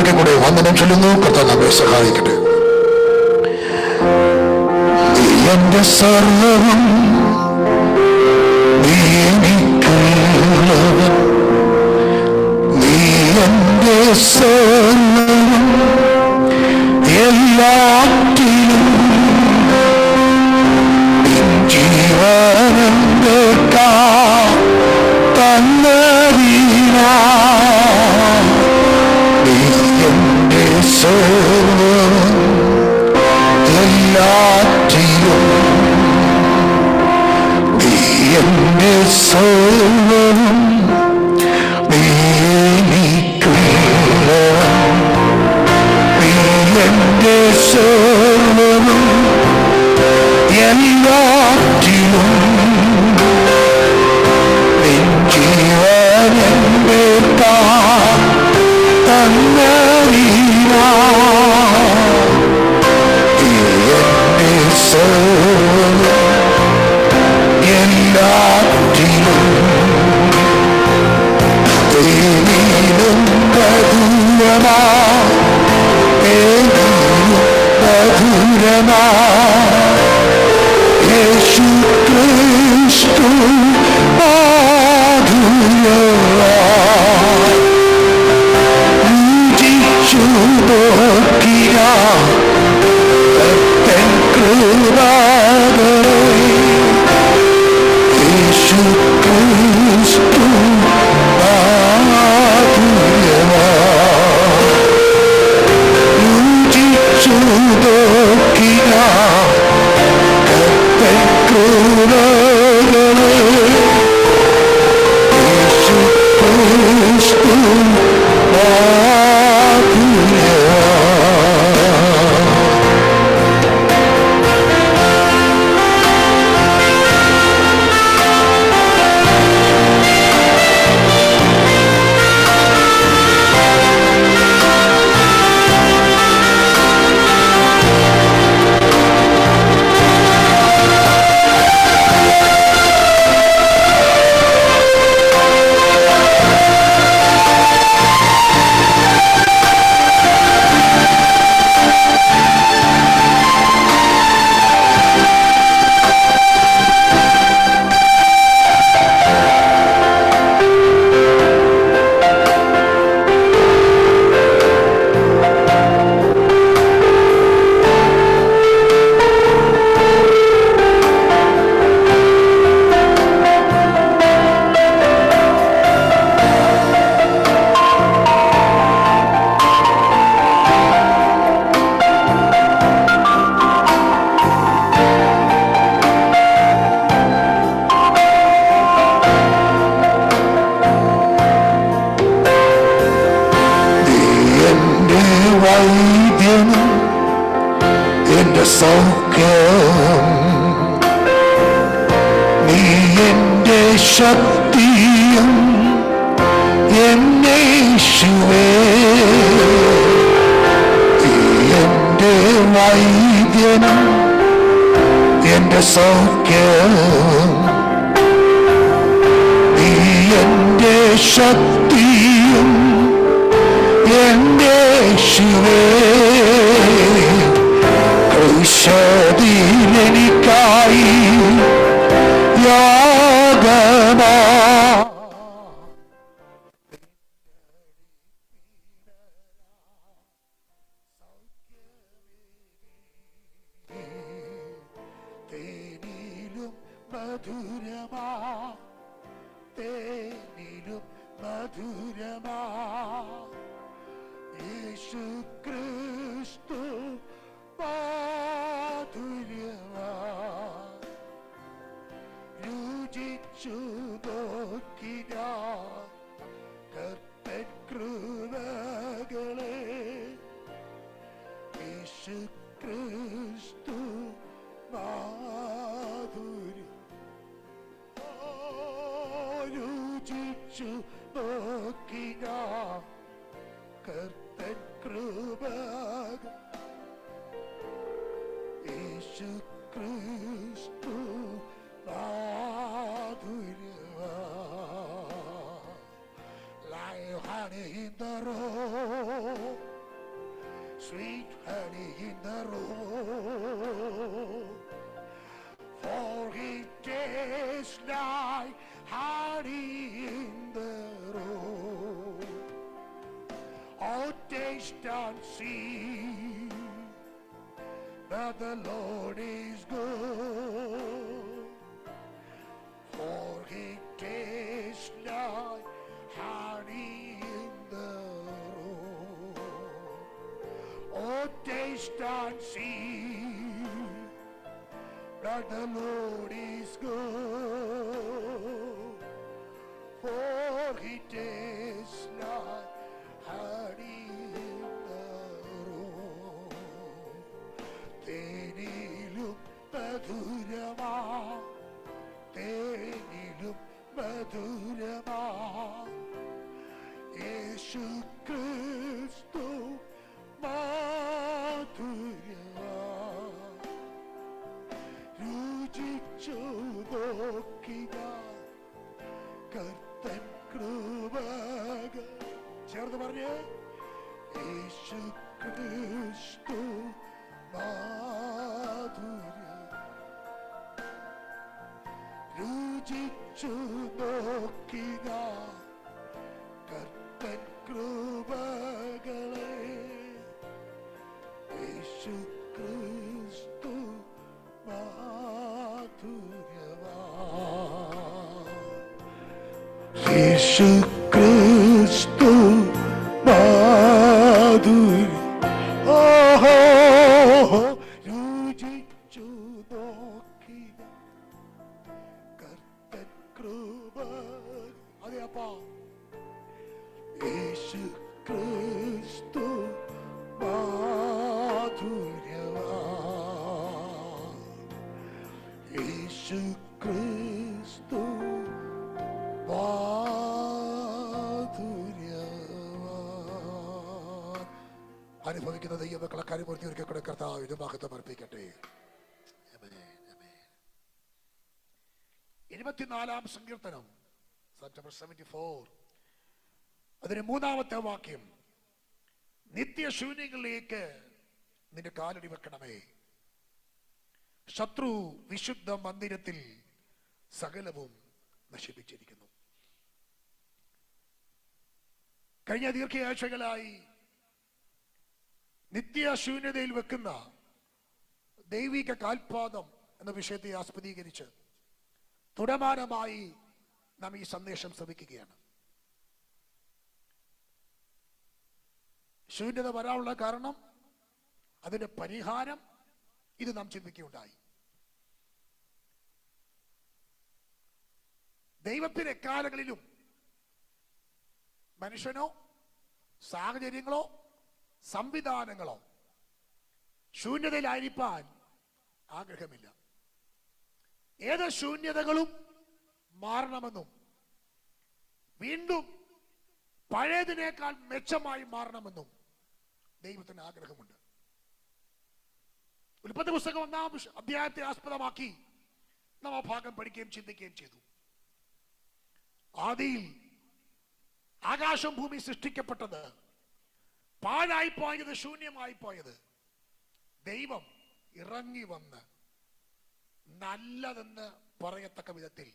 ഒരിക്കൽ കൂടെ വന്ദനം ചൊല്ലുന്നു. കർത്താവ് നമ്മെ സഹായിക്കട്ടെ. നീ എന്റെ സർവ്വവും, നീ എനിക്കുള്ളവൻ, നീ എന്റെ സർവ്വവും, എല്ലാറ്റിലും ജീവനെന്റെ തന്നരീനാ, നീ എന്റെ സർവ്വവും, എല്ലാറ്റിലും നീ എന്റെ സർവ്വവും, നീ എനിക്കുള്ളവൻ, നീ എന്റെ സർവ്വവും, എല്ലാറ്റിലും നിൻ ജീവനെന്റെ തന്നരീനാ, നീ എന്റെ സർവ്വവും, എല്ലാറ്റിലും തേനിലും മധുരമാ, തേനിലും മധുരമാ യേശു ക്രിസ്തു മാധുര്യമാ, രുചിച്ചു നോക്കിയാൽ കർത്തൻ കൃപകളെ, യേശു ക്രിസ്തു മാധുര്യമാ, രുചിച്ചു നോക്കിയാൽ കർത്തൻ കൃപകളെ, യേശു ക്രിസ്തു മാധുര്യമാ. വൈദ്യനും എന്റെ സൗഖ്യം, നീ എന്റെ ശക്തിയും എന്നെ യേശുവേ, നീ എന്റെ വൈദ്യനും എന്റെ സൗഖ്യം, നീ എന്റെ ശക്തിയും എന്റെ യേശുവേ, ക്രൂശിലെനിക്കായി യാഗമാ, തേനിലും മധുരമാ, തേനിലും മധുരമാ യേശു ക്രിസ്തു മാധുര്യമാ, രുചിച്ചു നോക്കിയാൽ കർത്തൻ കൃപകളെ, യേശു ക്രിസ്തു മാധുര്യം, രുചിച്ചു നോക്കിയാൽ കർത്തൻ കൃപകൾ, യേശു ക്രിസ്തു മാധുര്യമാ. Like honey in the road, taste and see that the Lord is good, for he tastes like honey in the road. Oh, taste and see that the Lord is good, for he tastes like honey in the road. തേനിലും മധുരമാ, തേനിലും മധുരമാ യേശു ക്രിസ്തു മാധുരമാ. രുചിച്ചു നോക്കിയ കർത്തൻ കൃപകൾ. ചേർന്ന് പറഞ്ഞേ, യേശു ക്രിസ്തു മാധുര്യം. രുചിച്ചു നോക്കിയ കർത്തൻ കൃപകളെ, യേശു ക്രിസ്തു മാധുര്യമാ. യേശു ക്രിസ്തു മാധുര്യം. ഓഹോ, രുചിച്ചു നോക്കിയ കർത്തൻ കൃപ. അതെയപ്പാ, യേശു ക്രിസ്തു മാധുര്യമാ. യേശു ക്രിസ്തു അനുഭവിക്കുന്ന ദൈവമക്കളെ കാര്യപൂർത്തി ഒരുക്കി കർത്താവിന് മഹത്വം അർപ്പിക്കട്ടെ. 24 സങ്കീർത്തനം, Psalm 74, അതിന് 3-ാമത്തെ വാക്യം, നിത്യശൂന്യങ്ങളിലേക്ക് നിന്റെ കാലടി വെക്കണമേ, ശത്രു വിശുദ്ധ മന്ദിരത്തിൽ സകലവും നശിപ്പിച്ചിരിക്കുന്നു. കഴിഞ്ഞ ദീർഘയാഴ്ചകളായി നിത്യശൂന്യതയിൽ വെക്കുന്ന ദൈവിക കാൽപാദം എന്ന വിഷയത്തെ ആസ്പദീകരിച്ച് തുടർമാനമായി നാം ഈ സന്ദേശം ശ്രമിക്കുകയാണ്. ശൂന്യത വരാനുള്ള കാരണം, അതിന്റെ പരിഹാരം, ഇത് നാം ചിന്തിക്കുകയുണ്ടായി. ദൈവത്തിന് എക്കാലങ്ങളിലും മനുഷ്യനോ സാഹചര്യങ്ങളോ സംവിധാനങ്ങളോ ശൂന്യതയിലായിരിക്കാൻ ആഗ്രഹമില്ല. ഏത് ശൂന്യതകളും മാറണമെന്നും വീണ്ടും പഴയതിനേക്കാൾ മെച്ചമായി മാറണമെന്നും ദൈവത്തിന് ആഗ്രഹമുണ്ട്. ഉൽപ്പത്തി പുസ്തകം 1-ാം അധ്യായത്തെ ആസ്പദമാക്കി നാം ആ ഭാഗം പഠിക്കുകയും ചിന്തിക്കുകയും ചെയ്തു. ആദിയിൽ ആകാശം ഭൂമി സൃഷ്ടിക്കപ്പെട്ടത്, പാഴായി പോയത്, ശൂന്യമായി പോയത്, ദൈവം ഇറങ്ങി വന്ന് നല്ലതെന്ന് പറയത്തക്ക വിധത്തിൽ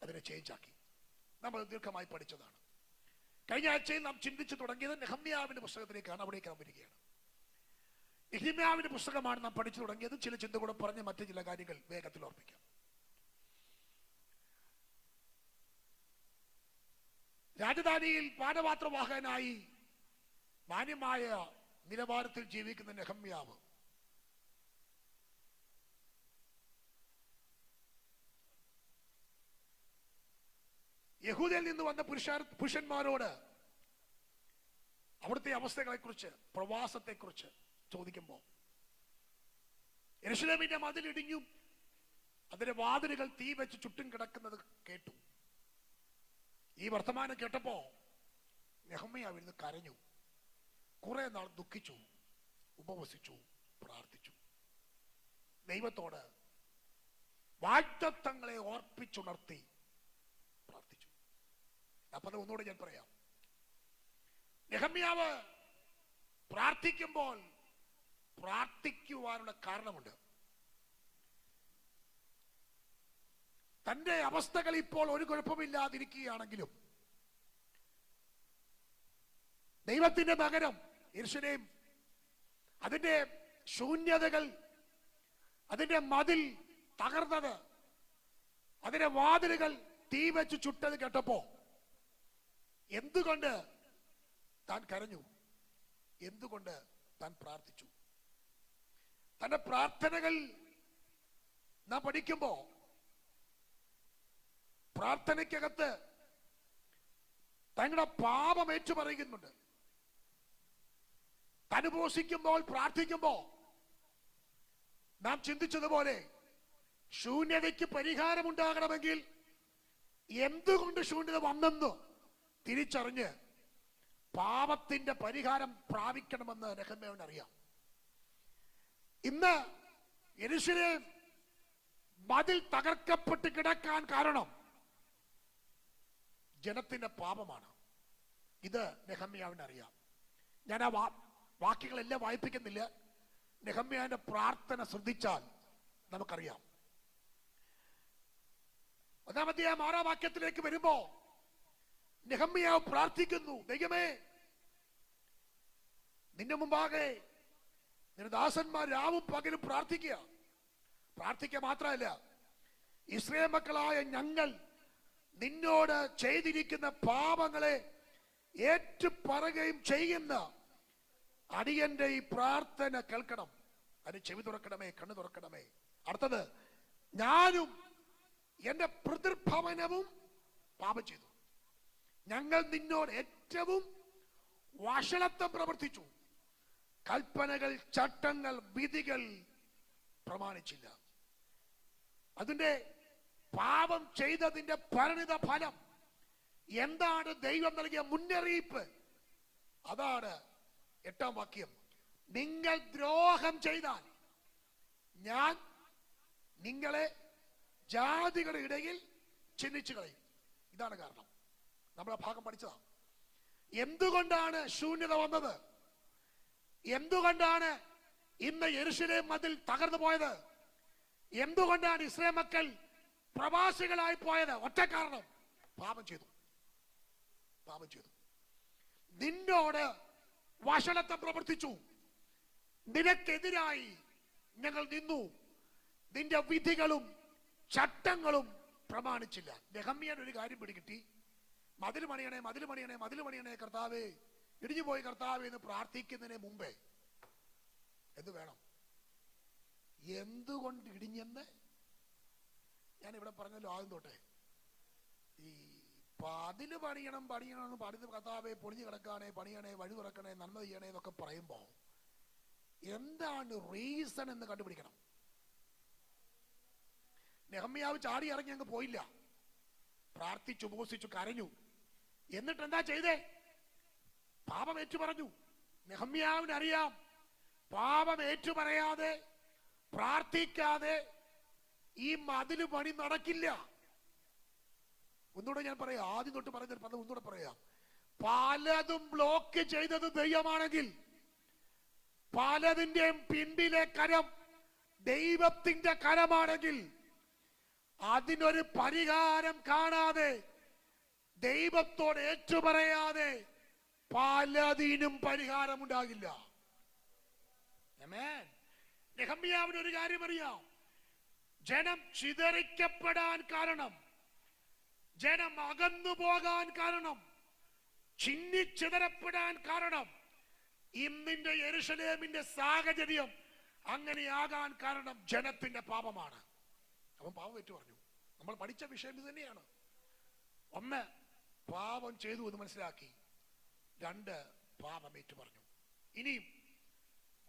അതിനെ ചേഞ്ച് ആക്കി. നമ്മൾ ദീർഘമായി പഠിച്ചതാണ്. കഴിഞ്ഞ ആഴ്ചയിൽ നാം ചിന്തിച്ചു തുടങ്ങിയത് നെഹമ്യാവിന്റെ പുസ്തകത്തിലേക്കാണ്. അവിടേക്ക് നാം വരികയാണ്. നെഹമ്യാവിന്റെ പുസ്തകമാണ് നാം പഠിച്ചു തുടങ്ങിയത്. ചില ചിന്ത കൂടെ പറഞ്ഞ് മറ്റു ചില കാര്യങ്ങൾ വേഗത്തിൽ ഓർപ്പിക്കാം. രാജധാനിയിൽ പാനപാത്രവാഹകനായി മാന്യമായ നിലവാരത്തിൽ ജീവിക്കുന്ന നെഹമ്യാവ് യഹൂദയിൽ നിന്ന് വന്ന പുരുഷന്മാരോട് അവിടുത്തെ അവസ്ഥകളെക്കുറിച്ച്, പ്രവാസത്തെക്കുറിച്ച് ചോദിക്കുമ്പോൾ, യെരൂശലേമിന്റെ മതിലിടിഞ്ഞു, അതിന്റെ വാതിലുകൾ തീ വെച്ച് ചുറ്റും കിടക്കുന്നത് കേട്ടു. ഈ വർത്തമാനം കേട്ടപ്പോ നെഹമ്യാവ് ഇരുന്ന് കരഞ്ഞു. കുറെ നാൾ ദുഃഖിച്ചു, ഉപവസിച്ചു, പ്രാർത്ഥിച്ചു. ദൈവത്തോട് വാഗ്ദത്തങ്ങളെ ഓർപ്പിച്ചുണർത്തി പ്രാർത്ഥിച്ചു. അപ്പൊ അത് ഒന്നുകൂടെ ഞാൻ പറയാം. നെഹമ്യാവ് പ്രാർത്ഥിക്കുമ്പോൾ പ്രാർത്ഥിക്കുവാനുള്ള കാരണമുണ്ട്. തന്റെ അവസ്ഥകൾ ഇപ്പോൾ ഒരു കുഴപ്പമില്ലാതിരിക്കുകയാണെങ്കിലും ദൈവത്തിന്റെ നഗരം യെരൂശലേം അതിന്റെ ശൂന്യതകൾ, അതിന്റെ മതിൽ തകർന്നത്, അതിന്റെ വാതിലുകൾ തീ വെച്ച് ചുട്ടത് കേട്ടപ്പോ എന്തുകൊണ്ട് താൻ കരഞ്ഞു? എന്തുകൊണ്ട് താൻ പ്രാർത്ഥിച്ചു? തന്റെ പ്രാർത്ഥനകൾ നാം പഠിക്കുമ്പോ പ്രാർത്ഥനയ്ക്കകത്ത് തങ്ങളുടെ പാപം ഏറ്റു പറയുന്നുണ്ട്. അനുഭവിക്കുമ്പോൾ പ്രാർത്ഥിക്കുമ്പോ നാം ചിന്തിച്ചതുപോലെ ശൂന്യതയ്ക്ക് പരിഹാരമുണ്ടാകണമെങ്കിൽ എന്തുകൊണ്ട് ശൂന്യത വന്നെന്ന് തിരിച്ചറിഞ്ഞ് പാപത്തിന്റെ പരിഹാരം പ്രാപിക്കണമെന്ന് നെഹമ്യാവിന് അറിയാം. ഇന്ന് യെരൂശലേം മതിൽ തകർക്കപ്പെട്ട് കിടക്കാൻ കാരണം ജനത്തിന്റെ പാപമാണ്. ഇത് നെഹമ്യാവിന് അറിയാം. ഞാൻ ആ വാക്യങ്ങളെല്ലാം വായിപ്പിക്കുന്നില്ല. നെഹമ്യാവിന്റെ പ്രാർത്ഥന ശ്രദ്ധിച്ചാൽ നമുക്കറിയാം. 1-ാം അധ്യായം 6-ാം വാക്യത്തിലേക്ക് വരുമ്പോ നെഹമ്യാവ് പ്രാർത്ഥിക്കുന്നു, ദൈവമേ, നിന്റെ മുമ്പാകെ നിന്റെ ദാസന്മാർ രാവും പകലും പ്രാർത്ഥിക്കുക മാത്രമല്ല, ഇസ്രായേൽ മക്കളായ ഞങ്ങൾ നിന്നോട് ചെയ്തിരിക്കുന്ന പാപങ്ങളെ ഏറ്റുപറയുകയും ചെയ്യുന്ന അടിയന്റെ ഈ പ്രാർത്ഥന കേൾക്കണം. അതിന് ചെവി തുറക്കണമേ, കണ്ണു തുറക്കണമേ. അടുത്തത്, ഞാനും എന്റെ പിതൃഭവനവും പാപം ചെയ്തു. ഞങ്ങൾ നിന്നോട് ഏറ്റവും വഷളത്വം പ്രവർത്തിച്ചു. കൽപ്പനകൾ, ചട്ടങ്ങൾ, വിധികൾ പ്രമാണിച്ചില്ല. അതിന്റെ പാപം ചെയ്തതിന്റെ പരിണിത ഫലം എന്താണ്? ദൈവം നൽകിയ മുന്നറിയിപ്പ് അതാണ് 8-ാം വാക്യം. നിങ്ങൾ ദ്രോഹം ചെയ്താൽ ഞാൻ നിങ്ങളെ ജാതികളുടെ ഇടയിൽ ചിഹ്നിച്ചു കളയും. ഇതാണ് കാരണം. നമ്മൾ ആ ഭാഗം പഠിച്ചതാണ്. എന്തുകൊണ്ടാണ് ശൂന്യത വന്നത്? എന്തുകൊണ്ടാണ് ഇന്ന് യെരൂശലേം മതിൽ തകർന്നു പോയത്? എന്തുകൊണ്ടാണ് ഇസ്രായേൽ മക്കൾ പ്രവാസികളായി പോയത്? ഒറ്റ കാരണം, പാപം ചെയ്തു. നിന്നോട് വഷളത്വം പ്രവർത്തിച്ചു. നിനക്കെതിരായി ഞങ്ങൾ നിന്നു. നിന്റെ വിധികളും ചട്ടങ്ങളും പ്രമാണിച്ചില്ല. നെഹമ്യാൻ ഒരു കാര്യം പിടികിട്ടി. മതിൽ പണിയണേ കർത്താവേ, ഇടിഞ്ഞു പോയി കർത്താവേ എന്ന് പ്രാർത്ഥിക്കുന്നതിന് മുമ്പേ എന്ത് വേണം? എന്തുകൊണ്ട് ഇടിഞ്ഞെന്ന് ഞാൻ ഇവിടെ പറഞ്ഞല്ലോ ആദ്യം തൊട്ടേ. ഈ പതില് പണിയണം എന്ന് പണിത് കർത്താവേ പൊളിഞ്ഞു കിടക്കാനേ, പണിയണേ, വഴി തുറക്കണേ, നന്മ ചെയ്യണേ എന്നൊക്കെ പറയുമ്പോ എന്താണ് റീസൺ എന്ന് കണ്ടുപിടിക്കണം. നെഹമ്യാവ് ചാടി ഇറങ്ങി അങ്ങ് പോയില്ല. പ്രാർത്ഥിച്ചു, ഉപവസിച്ചു, കരഞ്ഞു. എന്നിട്ട് എന്താ ചെയ്തേ? പാപം ഏറ്റു പറഞ്ഞു. നെഹമ്യാവിന് അറിയാം, പാപം ഏറ്റു പറയാതെ, പ്രാർത്ഥിക്കാതെ ഈ മതില് പണി നടക്കില്ല. ഒന്നുകൂടെ ഞാൻ പറയാം, ആദ്യം തൊട്ട് പറയുന്ന പദം ഒന്നുകൂടെ പറയാം. പലതും ബ്ലോക്ക് ചെയ്തത് ദൈവമാണെങ്കിൽ, പലതിന്റെയും പിന്നിലെ കരം ദൈവത്തിന്റെ കരമാണെങ്കിൽ, അതിനൊരു പരിഹാരം കാണാതെ, ദൈവത്തോട് ഏറ്റുപറയാതെ പലതിനും പരിഹാരമുണ്ടാകില്ല. നെഹമ്യാവിന് ഒരു കാര്യം അറിയാം. ജനം ചിതറിക്കപ്പെടാൻ കാരണം, ജനം അകന്നു പോകാൻ കാരണം, ചിന്നിച്ചിതറപ്പെടാൻ കാരണം, ഇന്നിന്റെ യെരൂശലേമിന്റെ സാഹചര്യം അങ്ങനെയാകാൻ കാരണം ജനത്തിന്റെ പാപമാണ്. അവൻ പാപം ഏറ്റു പറഞ്ഞു. നമ്മൾ പഠിച്ച വിഷയം ഇത് തന്നെയാണ്. 1, പാപം ചെയ്തു എന്ന് മനസ്സിലാക്കി. 2, പാപം ഏറ്റു പറഞ്ഞു. ഇനിയും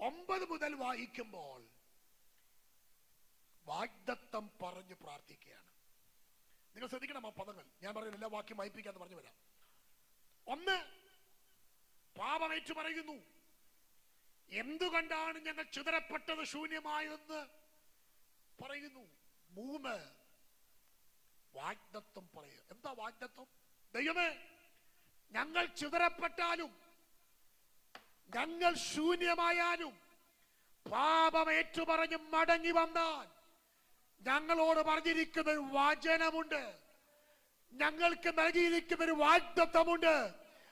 9 മുതൽ വായിക്കുമ്പോൾ വാഗ്ദത്തം പറഞ്ഞു പ്രാർത്ഥിക്കുകയാണ്. നിങ്ങൾ ശ്രദ്ധിക്കണം ആ പദങ്ങൾ. ഞാൻ പറഞ്ഞ എല്ലാ വാക്യം വായിപ്പിക്കാന്ന് പറഞ്ഞു വരാം. 1, പാപം ഏറ്റു പറയുന്നു. എന്തുകൊണ്ടാണ് ഞങ്ങൾ ചിതറപ്പെട്ടത്, ശൂന്യമായതെന്ന് പറയുന്നു. 3, വാഗ്ദത്തം പറയുക. എന്താ വാഗ്ദത്തം? ദൈവമേ, ഞങ്ങൾ ചിതറപ്പെട്ടാലും, ഞങ്ങൾ ശൂന്യമായാലും, പാപം ഏറ്റുപറഞ്ഞ് മടങ്ങി വന്നാൽ ഞങ്ങളോട് പറഞ്ഞിരിക്കുന്ന ഒരു വചനമുണ്ട്, ഞങ്ങൾക്ക് നൽകിയിരിക്കുന്ന ഒരു വാഗ്ദത്തമുണ്ട്.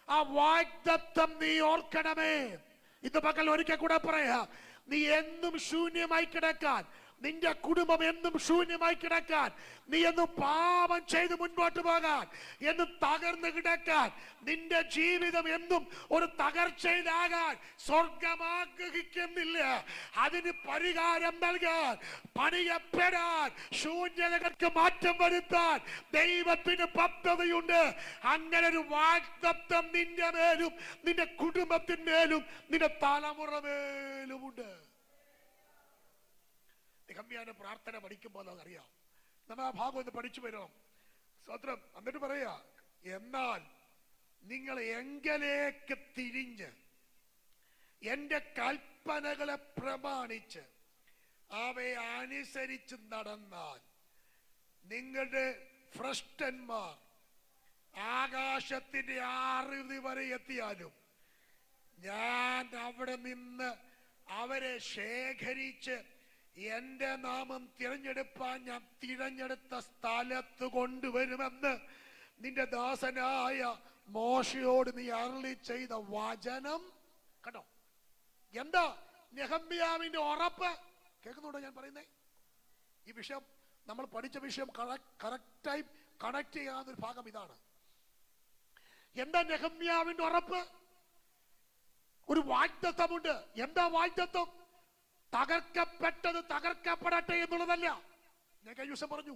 ആ വാഗ്ദത്തം നീ ഓർക്കണമേ. ഇന്ന് പകൽ ഒരിക്കൽ കൂടെ പറയാ, നീ എന്നും ശൂന്യമായി കിടക്കാൻ, നിന്റെ കുടുംബം എന്നും ശൂന്യമായി കിടക്കാൻ, നീ എന്നും പാപം ചെയ്ത് മുൻപോട്ട് പോകാൻ, എന്നും തകർന്നു കിടക്കാൻ, നിന്റെ ജീവിതം എന്നും ഒരു തകർച്ചയിലാകാൻ സ്വർഗം ആഗ്രഹിക്കുന്നില്ല. അതിന് പരിഹാരം നൽകാൻ, പണിയപ്പെടാൻ, ശൂന്യതകൾക്ക് മാറ്റം വരുത്താൻ ദൈവത്തിന് പദ്ധതിയുണ്ട്. അങ്ങനെ ഒരു വാഗ്ദത്തം നിന്റെ മേലും നിന്റെ കുടുംബത്തിന്മേലും നിന്റെ തലമുറ മേലുമുണ്ട്. നെഹമ്യാന്റെ പ്രാർത്ഥന പഠിക്കുമ്പോൾ അതറിയാം. നമ്മൾ ആ ഭാഗം ഒന്ന് പഠിച്ചു വരണം. സ്വത്രം. എന്നിട്ട് പറയാ, എന്നാൽ നിങ്ങൾ എങ്കിലേക്ക് തിരിഞ്ഞ് എന്റെ കൽപ്പനകളെ പ്രമാണിച്ച് അവയെ അനുസരിച്ച് നടന്നാൽ നിങ്ങളുടെ ഭ്രഷ്ടന്മാർ ആകാശത്തിന്റെ ആറുതി വരെ എത്തിയാലും ഞാൻ അവിടെ നിന്ന് അവരെ ശേഖരിച്ച് എന്റെ നാമം തിരഞ്ഞെടുപ്പാൻ ഞാൻ തിരഞ്ഞെടുത്ത സ്ഥലത്ത് കൊണ്ടുവരുമെന്ന് നിന്റെ ദാസനായ മോശയോട് നീ അരുളി ചെയ്ത വചനം കണ്ടോ. എന്താ നെഹമ്യാവിന്റെ ഉറപ്പ്? കേൾക്കുന്നുണ്ടോ ഞാൻ പറയുന്നേ? ഈ വിഷയം നമ്മൾ പഠിച്ച വിഷയം കറക്റ്റായി കണക്ട് ചെയ്യാവുന്നൊരു ഭാഗം ഇതാണ്. എന്താ നെഹമ്യാവിന്റെ ഉറപ്പ്? ഒരു വാഗ്ദത്തമുണ്ട്. എന്താ വാഗ്ദത്തം? തകർക്കപ്പെട്ടത് തകർക്കപ്പെടട്ടെ എന്നുള്ളതല്ല. ഞാൻ കഴിഞ്ഞ ദിവസം പറഞ്ഞു,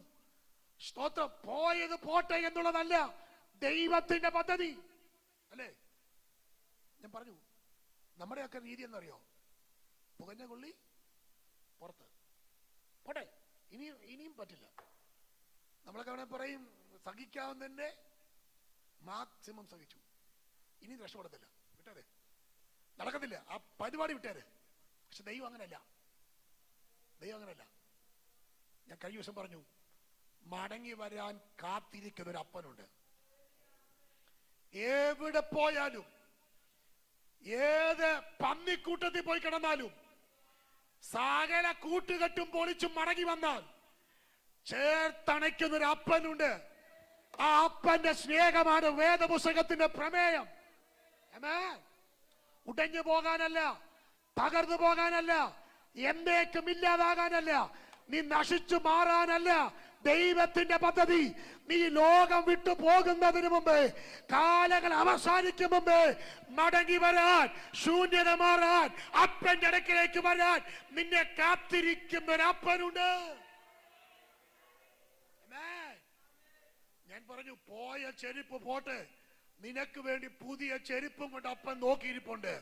സ്തോത്രം, പോയത് പോട്ടെ എന്നുള്ളതല്ല ദൈവത്തിന്റെ പദ്ധതി അല്ലേ. ഞാൻ പറഞ്ഞു, നമ്മുടെയൊക്കെ രീതി എന്നറിയോ? പുകഞ്ഞ കൊള്ളി പുറത്ത് പോട്ടെ, ഇനിയും പറ്റില്ല. നമ്മളൊക്കെ അവിടെ പറയും സഹിക്കാവുന്നതിന്റെ മാക്സിമം സഹിച്ചു, ഇനി രക്ഷപ്പെടത്തില്ല, വിട്ടേരെ, നടക്കത്തില്ല, ആ പരിപാടി വിട്ടേരെ. പക്ഷെ ദൈവം അങ്ങനല്ല. ദൈവം അങ്ങനല്ല. ഞാൻ കഴിഞ്ഞ ദിവസം പറഞ്ഞു, മടങ്ങി വരാൻ കാത്തിരിക്കുന്ന ഒരു അപ്പനുണ്ട്. എവിടെ പോയാലും, ഏത് പന്നിക്കൂട്ടത്തിൽ പോയി കിടന്നാലും, സകല കൂട്ടുകെട്ടും പൊളിച്ചും മടങ്ങി വന്നാൽ ചേർത്തണയ്ക്കുന്ന ഒരു അപ്പനുണ്ട്. ആ അപ്പന്റെ സ്നേഹമാണ് വേദപുസ്തകത്തിന്റെ പ്രമേയം. ഉടഞ്ഞു പോകാനല്ല, തകർന്നു പോകാനല്ല, എന്നേക്കും ഇല്ലാതാകാനല്ല, നീ നശിച്ചു മാറാനല്ല ദൈവത്തിന്റെ പദ്ധതി. നീ ലോകം വിട്ടു പോകുന്നതിന് മുമ്പ്, കാലങ്ങൾ അവസാനിക്കും മുമ്പ് മടങ്ങി വരാൻ, ശൂന്യത മാറാൻ, അപ്പന്റെ അടുക്കിലേക്ക് വരാൻ നിന്നെ കാത്തിരിക്കുന്ന ഒരു അപ്പനുണ്ട്. ഞാൻ പറഞ്ഞു, പോയ ചെരുപ്പ് പോട്ടെ, നിനക്ക് വേണ്ടി പുതിയ ചെരുപ്പും കൊണ്ട് അപ്പൻ നോക്കിയിരിപ്പുണ്ട്.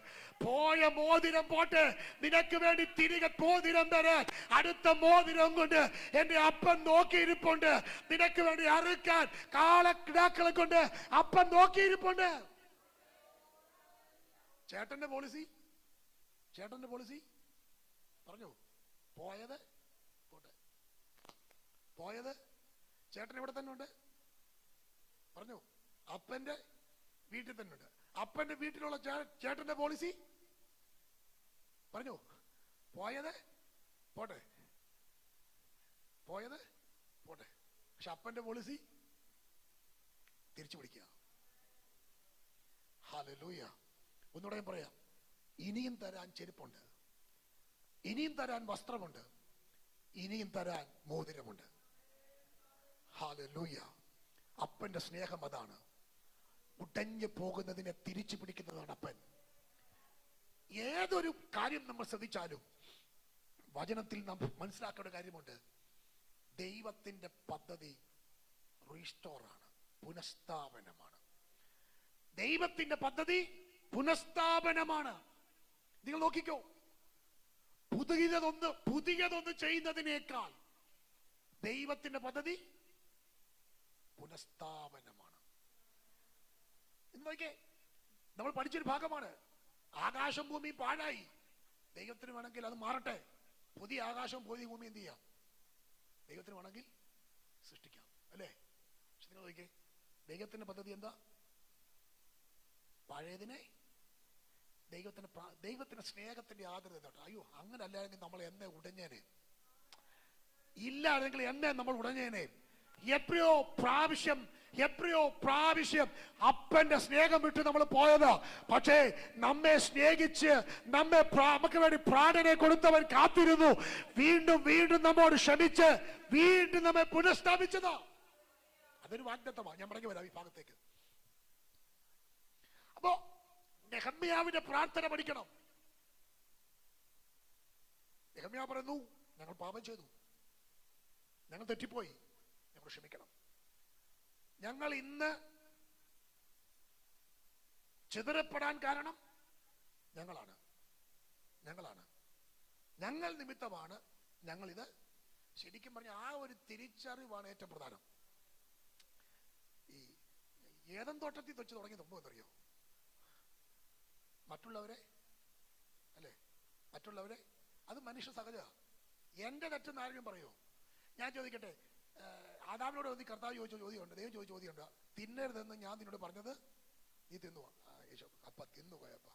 പോയ മോതിരം പോട്ടെ, നിനക്ക് വേണ്ടി തിരികെ മോതിരം തരാൻ അടുത്ത മോതിരം കൊണ്ട് എന്റെ അപ്പൻ നോക്കിയിരിപ്പുണ്ട്. നിനക്ക് വേണ്ടി അറുക്കാൻ കാളക്കിടാക്കളെ കൊണ്ട് അപ്പൻ നോക്കിയിരിപ്പുണ്ട്. ചേട്ടന്റെ പോളിസി പറഞ്ഞു, പോയത് പോട്ടെ. പോയത് ചേട്ടൻ ഇവിടെ തന്നെ ഉണ്ട് പറഞ്ഞു, അപ്പന്റെ വീട്ടിൽ തന്നെ ഉണ്ട്. അപ്പന്റെ വീട്ടിലുള്ള ചേട്ടന്റെ പോളിസി പറഞ്ഞു, പോയത് പോട്ടെ, പോയത് പോട്ടെ. പക്ഷെ അപ്പന്റെ പോളിസി തിരിച്ചു പിടിക്കുക. ഹല്ലേലൂയ. ഒന്നുകൂടെ പറയാം, ഇനിയും തരാൻ ചെരുപ്പുണ്ട്, ഇനിയും തരാൻ വസ്ത്രമുണ്ട്, ഇനിയും തരാൻ മോതിരമുണ്ട്. ഹല്ലേലൂയ. അപ്പന്റെ സ്നേഹം അതാണ്. ഉടഞ്ഞു പോകുന്നതിനെ തിരിച്ചു പിടിക്കുന്നതാണ് അപ്പൻ. ഏതൊരു കാര്യം നമ്മൾ ശ്രദ്ധിച്ചാലും വചനത്തിൽ നാം മനസ്സിലാക്കേണ്ട കാര്യമുണ്ട്. ദൈവത്തിന്റെ പദ്ധതി റീസ്റ്റോറാണ്, പുനഃസ്ഥാപനമാണ്. ദൈവത്തിന്റെ പദ്ധതി പുനഃസ്ഥാപനമാണ്. നിങ്ങൾ നോക്കിക്കോ, പുതിയതൊന്ന് ചെയ്യുന്നതിനേക്കാൾ ദൈവത്തിന്റെ പദ്ധതി പുനഃസ്ഥാപനമാണ്. നമ്മൾ പഠിച്ചൊരു ഭാഗമാണ്. ആകാശം ഭൂമി പാഴായി, ദൈവത്തിന് വേണമെങ്കിൽ അത് മാറട്ടെ. പുതിയ ആകാശം പുതിയ ഭൂമി എന്ത് ചെയ്യാം? ദൈവത്തിന് വേണമെങ്കിൽ സൃഷ്ടിക്കാം, അല്ലേ? പക്ഷെ നിങ്ങൾ നോക്കിക്കേ, ദൈവത്തിന്റെ പദ്ധതി എന്താ? പഴയതിനെ ദൈവത്തിന്റെ സ്നേഹത്തിന്റെ ആദരവ് കേട്ടോ. അയ്യോ, അങ്ങനെ അല്ലായെങ്കിൽ നമ്മൾ എന്നെ ഉടഞ്ഞേനെ, ഇല്ലാണെങ്കിൽ എന്നെ നമ്മൾ ഉടഞ്ഞേനെ. എത്രയോ പ്രാവശ്യം എത്രയോ പ്രാവശ്യം അപ്പന്റെ സ്നേഹം വിട്ട് നമ്മൾ പോയത്. പക്ഷേ നമ്മെ സ്നേഹിച്ച് നമുക്ക് വേണ്ടി പ്രാണനെ കൊടുത്തവൻ കാത്തിരുന്നു. വീണ്ടും വീണ്ടും നമ്മോട് ക്ഷമിച്ച് വീണ്ടും നമ്മെ പുനഃസ്ഥാപിച്ചത്. അതൊരു വാഗ്ദത്തമാണ്. ഞാൻ മടങ്ങി വരാം ഈ ഭാഗത്തേക്ക്. അപ്പോ നെഹമ്യാവിന്റെ പ്രാർത്ഥന പഠിക്കണം. നെഹമ്യാവ് പറയുന്നു, ഞങ്ങൾ പാപം ചെയ്തു, ഞങ്ങൾ തെറ്റിപ്പോയി, ഞങ്ങൾ ക്ഷമിക്കണം. ഞങ്ങൾ ഇന്ന് ചിതറപ്പെടാൻ കാരണം ഞങ്ങളാണ്. ഞങ്ങൾ നിമിത്തമാണ് ഞങ്ങളിത്. ശരിക്കും പറഞ്ഞ ആ ഒരു തിരിച്ചറിവാണ് ഏറ്റവും പ്രധാനം. ഈ ഏദൻ തോട്ടത്തിൽ വെച്ച് തുടങ്ങിയ സംഭവം എന്നറിയോ? മറ്റുള്ളവരെ അത് മനുഷ്യ സഹജ. എന്റെ തെറ്റെന്ന് ആരെങ്കിലും പറയുമോ? ഞാൻ ചോദിക്കട്ടെ, ആദാമിനോട് കർത്താവ് ചോദിച്ച ചോദ്യമുണ്ട്, ദൈവം ചോദിച്ച ചോദ്യമുണ്ട്, തിന്നരുതെന്ന് ഞാൻ നിന്നോട് പറഞ്ഞത് നീ തിന്നു, യേശു അപ്പ തിന്നു പോയപ്പ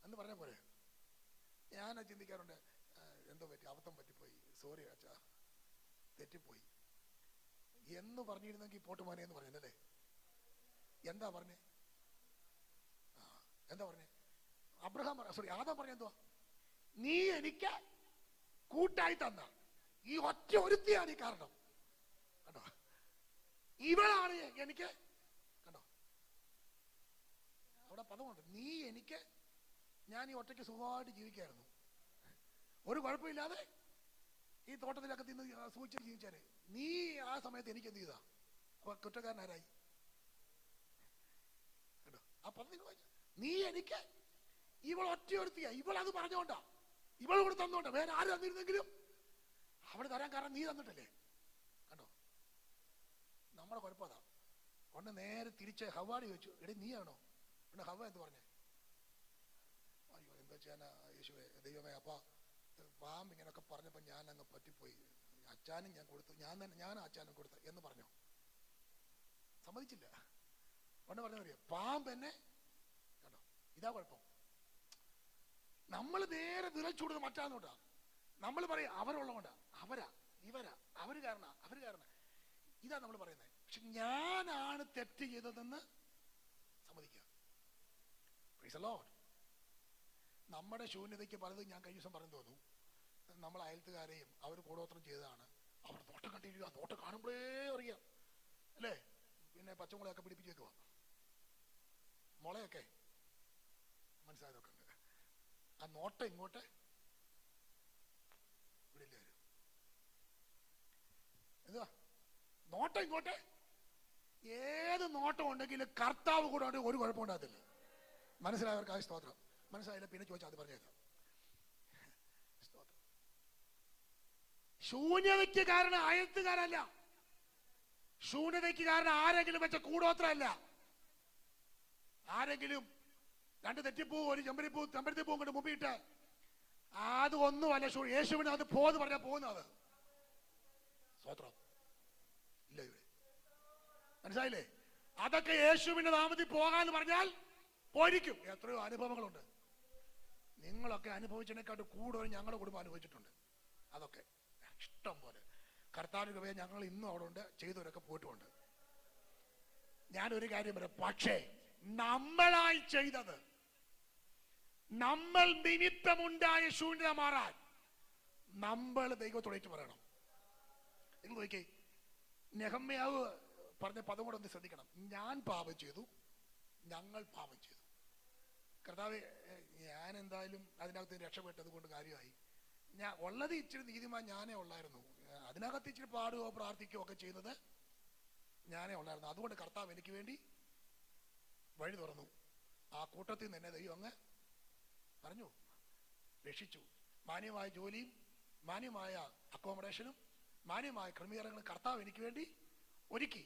എന്ന് പറഞ്ഞ പോലെ ഞാൻ ചിന്തിക്കാറുണ്ട്, എന്തോ പറ്റി, അബദ്ധം പറ്റിപ്പോയി, സോറി അച്ഛാ, തെറ്റിപ്പോയി എന്ന് പറഞ്ഞിരുന്നെങ്കിൽ പോട്ട് മോനെ എന്ന് പറഞ്ഞല്ലേ. എന്താ പറഞ്ഞേ? ആദാം പറഞ്ഞ എന്തുവാ? നീ എനിക്ക് കൂട്ടായി തന്ന ഈ ഒറ്റ ഒരുത്തിയാണ് ഈ കാരണം. കണ്ടോ, ഇവളാണ് എനിക്ക്. കണ്ടോ, അവിടെ പദമുണ്ട്, നീ എനിക്ക്. ഞാൻ ഈ ഒറ്റയ്ക്ക് സുഖമായിട്ട് ജീവിക്കായിരുന്നു, ഒരു കുഴപ്പമില്ലാതെ ഈ തോട്ടത്തിലൊക്കെ തിന്ന് സൂക്ഷിച്ച് ജീവിച്ചാല്. നീ ആ സമയത്ത് എനിക്ക് എന്ത് ചെയ്താ? അപ്പൊ കുറ്റക്കാരനാരായി? കേട്ടോ, ആ പദം വായിച്ച, നീ എനിക്ക്. ഇവൾ ഒറ്റയൊരുത്തിയ, ഇവൾ അത് പറഞ്ഞോണ്ടാ, ഇവൾ കൂടെ തന്നോണ്ടാ. വേറെ ആര് തന്നിരുന്നെങ്കിലും അവിടെ തരാൻ കാരണം നീ തന്നിട്ടല്ലേ. കണ്ടോ, നമ്മുടെ കുഴപ്പതാ. ഒന്ന് നേരെ തിരിച്ച് ഹവ്വാട് ചോദിച്ചു, എടേ നീയാണോ? പിന്നെ ഹവ്വ എന്ത് പറഞ്ഞേ? അയ്യോ എന്താ ചെയ്യാനാ യേശുവേ, ദൈവമേ, അപ്പ പാമ്പ് ഇങ്ങനൊക്കെ പറഞ്ഞപ്പോ ഞാൻ അങ്ങ് പറ്റിപ്പോയി, അച്ചാനും ഞാൻ കൊടുത്തു, ഞാൻ അച്ചാനും കൊടുത്തു എന്ന് പറഞ്ഞോ? സമ്മതിച്ചില്ല. പണ്ട് പറഞ്ഞറിയോ, പാമ്പ് എന്നെ. കണ്ടോ, ഇതാ കുഴപ്പം. നമ്മൾ നേരെ വിരൽ ചൂടുന്നത് മറ്റാന്നോട്ടാ. നമ്മൾ പറയും അവരുള്ളതുകൊണ്ടാ, ഇവരാ, അവര് കാരണം. ഇതാ നമ്മൾ പറയുന്നത്. പക്ഷെ ഞാനാണ് തെറ്റ് ചെയ്തതെന്ന് സമ്മതിക്കുക. Praise the Lord. നമ്മുടെ ശൂന്യതയ്ക്ക് പലതും ഞാൻ കഴിഞ്ഞ ദിവസം പറഞ്ഞു തോന്നുന്നു. നമ്മൾ അയൽത്തുകാരെയും അവർ കൂടോത്രം ചെയ്തതാണ്. അവർ തോട്ടം കണ്ടിരിക്കുക, തോട്ടം കാണുമ്പോഴേ അറിയാം അല്ലേ. പിന്നെ പച്ചമുളയൊക്കെ പിടിപ്പിച്ചേക്കുക, മുളയൊക്കെ മനസ്സിലായതൊക്കെ ഉണ്ട്. ആ നോട്ടം ഇങ്ങോട്ട് വിടില്ല വരും. എന്തുവാ നോട്ടം ഇങ്ങോട്ട്? ഏത് നോട്ടം ഉണ്ടെങ്കിലും കർത്താവ് കൂടെ ഉണ്ടെങ്കിൽ ഒരു കുഴപ്പമുണ്ടാകത്തില്ല. മനസ്സിലായവർക്ക് ആ സ്തോത്രം. മനസ്സിലായില്ല പിന്നെ ചോദിച്ചാൽ അത് പറഞ്ഞേക്കാം. ശൂന്യതയ്ക്ക് കാരണം അയൽത്തുകാരല്ല, ശൂന്യതയ്ക്ക് കാരണം ആരെങ്കിലും വെച്ച കൂടോത്രമല്ല. ആരെങ്കിലും രണ്ട് തെറ്റിപ്പൂ, ഒരു ചെമ്പരത്തിപ്പൂ കൊണ്ട് മുമ്പിട്ട് അത് ഒന്നുമല്ല. യേശുവിന് അത് പോന്ന് പറഞ്ഞാൽ പോകുന്നത്. സ്തോത്രം ഇല്ല ഇവിടെ. മനസ്സിലായില്ലേ? അതൊക്കെ യേശുവിന്റെ നാമത്തിൽ പോകാന്ന് പറഞ്ഞാൽ പോയിരിക്കും. എത്രയോ അനുഭവങ്ങളുണ്ട്. നിങ്ങളൊക്കെ അനുഭവിച്ചതിനെക്കാട്ട് കൂടുതൽ ഞങ്ങളുടെ കുടുംബം അനുഭവിച്ചിട്ടുണ്ട്. അതൊക്കെ ഇഷ്ടം പോലെ. കർത്താവിന്റെ കൃപയെ ഞങ്ങൾ ഇന്നും അവിടെ ഉണ്ട്, ചെയ്തവരൊക്കെ പോയിട്ടുമുണ്ട്. ഞാനൊരു കാര്യം പറയാം, പക്ഷേ നമ്മളായി ചെയ്തത്, നമ്മൾ നിമിത്തമുണ്ടായ ശൂന്യത മാറാൻ നമ്മൾ ദൈവത്തോടേറ്റ് പറയണം. നിങ്ങൾ നോക്കിയേ, നെഹമ്യാവ് പറഞ്ഞ പദം കൂടെ ഒന്ന് ശ്രദ്ധിക്കണം. ഞാൻ പാപം ചെയ്തു, ഞങ്ങൾ പാപം ചെയ്തു. കർത്താവേ, ഞാൻ എന്തായാലും അതിനകത്ത് രക്ഷപ്പെട്ടത് കൊണ്ട് കാര്യമായി. ഞാൻ ഉള്ളത് ഇച്ചിരി നീതിമാൻ ഞാനേ ഉള്ളായിരുന്നു, അതിനകത്ത് ഇച്ചിരി പാടുകയോ പ്രാർത്ഥിക്കുകയോ ഒക്കെ ചെയ്യുന്നത് ഞാനേ ഉള്ളായിരുന്നു. അതുകൊണ്ട് കർത്താവ് എനിക്ക് വേണ്ടി വഴി തുറന്നു. ആ കൂട്ടത്തിൽ നിന്ന് എന്നെ ദൈവം അങ്ങ് പറഞ്ഞു രക്ഷിച്ചു. മാന്യമായ ജോലിയും മാന്യമായ അക്കോമഡേഷനും മാന്യമായ ക്രമീകരണങ്ങളും കർത്താവ് എനിക്ക് വേണ്ടി ഒരുക്കി.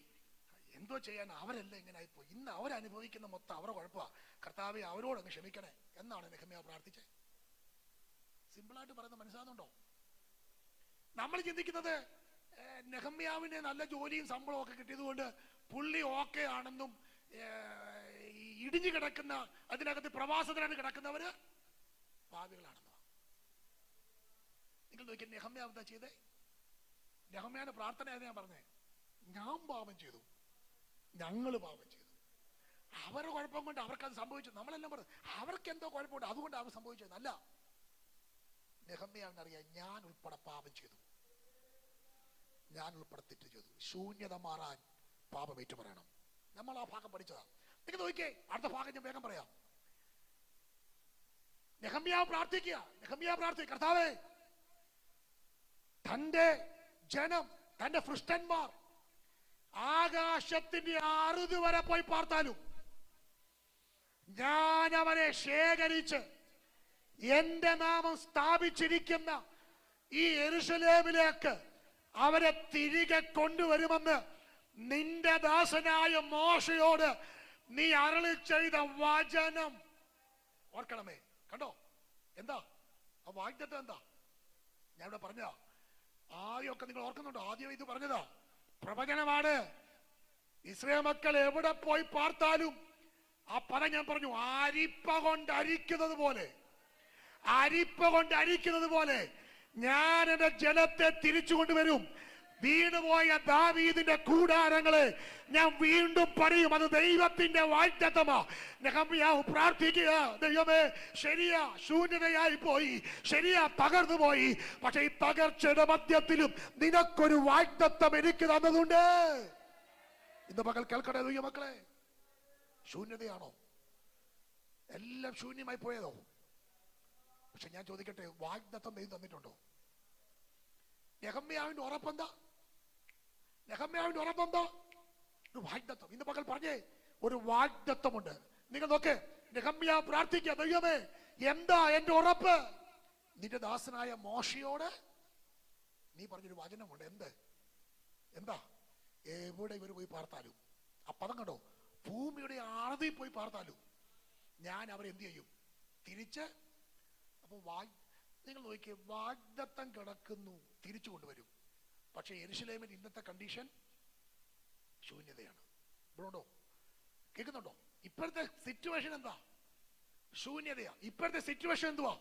എന്തോ ചെയ്യാൻ, അവരെല്ലാം ഇങ്ങനെ ആയിപ്പോയി. ഇന്ന് അവരനുഭവിക്കുന്ന മൊത്തം അവരുടെ കുഴപ്പമാണ്. കർത്താവെ അവരോടങ്ങ് ക്ഷമിക്കണേ എന്നാണ് നെഹമ്യാവ് പ്രാർത്ഥിച്ചത്. സിമ്പിളായിട്ട് പറയുന്നത് മനസ്സിലാകുന്നുണ്ടോ? നമ്മൾ ചിന്തിക്കുന്നത് നെഹമ്യാവിന് നല്ല ജോലിയും ശമ്പളവും ഒക്കെ കിട്ടിയതുകൊണ്ട് പുള്ളി ഓക്കെ ആണെന്നും, ഇടിഞ്ഞു കിടക്കുന്ന അതിനകത്ത് പ്രവാസത്തിലാണ് കിടക്കുന്നവര് പാപികളാണെന്നോ. നിങ്ങൾ നോക്കിയ നെഹമ്യാവ് എന്താ ചെയ്തേ? നെഹമ്യാവിന്റെ പ്രാർത്ഥന ഞാൻ പറഞ്ഞേ, ഞാൻ പാപം ചെയ്തു, ഞങ്ങൾ പാപം ചെയ്തു, അവരുടെ കുഴപ്പം കൊണ്ട് അവർക്കത് സംഭവിച്ചു. നമ്മളെല്ലാം പറഞ്ഞു അവർക്ക് എന്തോ കുഴപ്പമുണ്ട് അതുകൊണ്ട് അവർ സംഭവിച്ചതല്ല. നെഹമ്യാവിനറിയാം, ഞാൻ ഉൾപ്പെടെ പാപം ചെയ്തു, ഞാൻ ഉൾപ്പെടെ തെറ്റ് ചെയ്തു. ശൂന്യത മാറാൻ പാപം ഏറ്റു പറയണം. നമ്മൾ ആ ഭാഗം പഠിച്ചതാ. നിങ്ങൾ നോക്കിയേ, അടുത്ത ഭാഗം ഞാൻ വേഗം പറയാം. നെഹമ്യാവ് പ്രാർത്ഥിക്കുക, കർത്താവേ, തന്റെ ജനം, തന്റെ ഫൃഷ്ടന്മാർ ആകാശത്തിന്റെ അറുതി വരെ പോയി പാർത്താലും ഞാൻ അവരെ ശേഖരിച്ച് എന്റെ നാമം സ്ഥാപിച്ചിരിക്കുന്ന ഈ യെരൂശലേമിലേക്ക് അവരെ തിരികെ കൊണ്ടുവരുമെന്ന് നിന്റെ ദാസനായ മോശയോട് നീ അരുളി ചെയ്ത വചനം ഓർക്കണമേ. കണ്ടോ എന്താ ആ വാഗ്ദത്തം? എന്താ ഞാൻ ഇവിടെ പറഞ്ഞ ആദ്യമൊക്കെ നിങ്ങൾ ഓർക്കുന്നുണ്ടോ? ആദ്യം ഇത് പറഞ്ഞതാ പ്രവചനമാണ്. ഇസ്രായേൽ മക്കൾ എവിടെ പോയി പാർത്താലും ആ പദം ഞാൻ പറഞ്ഞു, അരിപ്പ കൊണ്ട് അരിക്കുന്നത് പോലെ ഞാൻ എന്റെ ജനത്തെ തിരിച്ചു കൊണ്ടുവരും. വീണുപോയ ദാവീദിന്റെ കൂടാരങ്ങളെ ഞാൻ വീണ്ടും പണിയും. അത് ദൈവത്തിന്റെ വാഗ്ദത്തമാ. നെഹമ്യാവ് പ്രാർത്ഥിക്കുക, ദൈവമേ, ശരിയാ ശൂന്യതയായി പോയി, ശരിയാ തകർന്നു പോയി, പക്ഷെ ഈ തകർച്ചയുടെ മധ്യത്തിലും നിനക്കൊരു വാഗ്ദത്തം എനിക്ക് തന്നതുണ്ട്. ഇന്ന് പകൽ കേൾക്കണേ ദൈവമക്കളെ. ശൂന്യതയാണോ? എല്ലാം ശൂന്യമായി പോയതോ? പക്ഷെ ഞാൻ ചോദിക്കട്ടെ, വാഗ്ദത്തം ദൈവം തന്നിട്ടുണ്ടോ? നെഹമ്യാവിന്റെ ഉറപ്പെന്താ? ഒരു വാഗ്ദത്തം. ഇന്ന് പകൽ പറഞ്ഞേ, ഒരു വാഗ്ദത്തമുണ്ട്. നിങ്ങൾ നോക്ക്, നെഹമ്യാവ് പ്രാർത്ഥിക്കുക, ദൈവമേ, എന്താ എന്റെ ഉറപ്പ്? നിന്റെ ദാസനായ മോശയോട് നീ പറഞ്ഞൊരു വചനമുണ്ട്. എന്താ? എവിടെ ഇവർ പോയി പാർത്താലും, ആ പദം കണ്ടോ, ഭൂമിയുടെ ആഴത്തിൽ പോയി പാർത്താലും ഞാൻ അവരെ എന്ത് ചെയ്യും? തിരിച്ച്. അപ്പൊ നിങ്ങൾ നോക്കിയേ, വാഗ്ദത്തം കിടക്കുന്നു, തിരിച്ചു കൊണ്ടുവരും. പക്ഷെ യെരൂശലേമിൽ ഇന്നത്തെ കണ്ടീഷൻ ശൂന്യതയാണ്. ഇവിടുണ്ടോ? കേൾക്കുന്നുണ്ടോ? ഇപ്പോഴത്തെ സിറ്റുവേഷൻ എന്താ? ശൂന്യതയാ. ഇപ്പോഴത്തെ സിറ്റുവേഷൻ എന്തുവാ?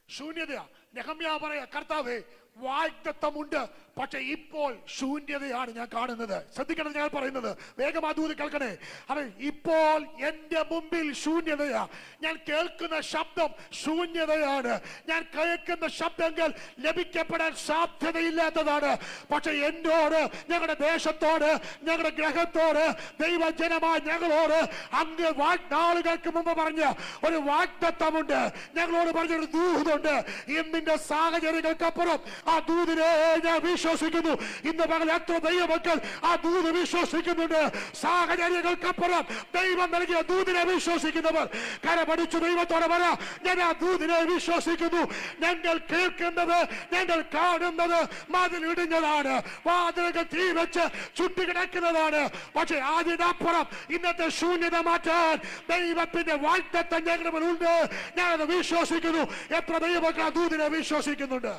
ശൂന്യതയാ. നെഹമ്യാവ് പറയാ, കർത്താവേ, വാഗ്ദത്തമുണ്ട്, പക്ഷെ ഇപ്പോൾ ശൂന്യതയാണ് ഞാൻ കാണുന്നത്. ശ്രദ്ധിക്കണം ഞാൻ പറയുന്നത്, വേഗം ആ ദൂത് കേൾക്കണേ. അവൻ ഇപ്പോൾ എന്റെ മുമ്പിൽ ശൂന്യതയാ. ഞാൻ കേൾക്കുന്ന ശബ്ദം ശൂന്യതയാണ്. ഞാൻ കേൾക്കുന്ന ശബ്ദങ്ങൾ ലഭിക്കപ്പെടാൻ സാധ്യതയില്ലാത്തതാണ്. പക്ഷെ എന്നോട്, ഞങ്ങളുടെ ദേശത്തോട്, ഞങ്ങളുടെ ഗ്രഹത്തോട്, ദൈവജനമായ ഞങ്ങളോട് അങ്ങ് നാളുകൾക്ക് മുമ്പ് പറഞ്ഞ ഒരു വാഗ്ദത്തമുണ്ട്. ഞങ്ങളോട് പറഞ്ഞൊരു ദൂതുണ്ട്. ഇന്നിന്റെ സാഹചര്യങ്ങൾക്കപ്പുറം ആ ദൂതിനെ ഞാൻ വിശ്വസിക്കുന്നു. ഇന്ന് പകൽ എത്ര ദൈവമക്കൾ ആ ദൂത് വിശ്വസിക്കുന്നുണ്ട്? സാഹചര്യങ്ങൾക്കപ്പുറം ദൈവം നൽകിയ ദൂതിനെ വിശ്വസിക്കുന്നവർ കരപടിച്ചു ദൈവത്തോടെ പറ, ഞാൻ ആ ദൂതിനെ വിശ്വസിക്കുന്നു. ഞങ്ങൾ കേൾക്കുന്നത്, ഞങ്ങൾ കാണുന്നത് മതിലിടിഞ്ഞതാണ്, വാതിലുകൾ തീ വെച്ച് ചുട്ടുകിടക്കുന്നതാണ്. പക്ഷെ അതിനപ്പുറം ഇന്നത്തെ ശൂന്യത മാറ്റാൻ ദൈവത്തിന്റെ വാഗ്ദത്തം ഞങ്ങളുടെ മുന്നിലുണ്ട്. ഞാനത് വിശ്വസിക്കുന്നു. എത്ര ദൈവമക്കൾ ആ ദൂതിനെ വിശ്വസിക്കുന്നുണ്ട്?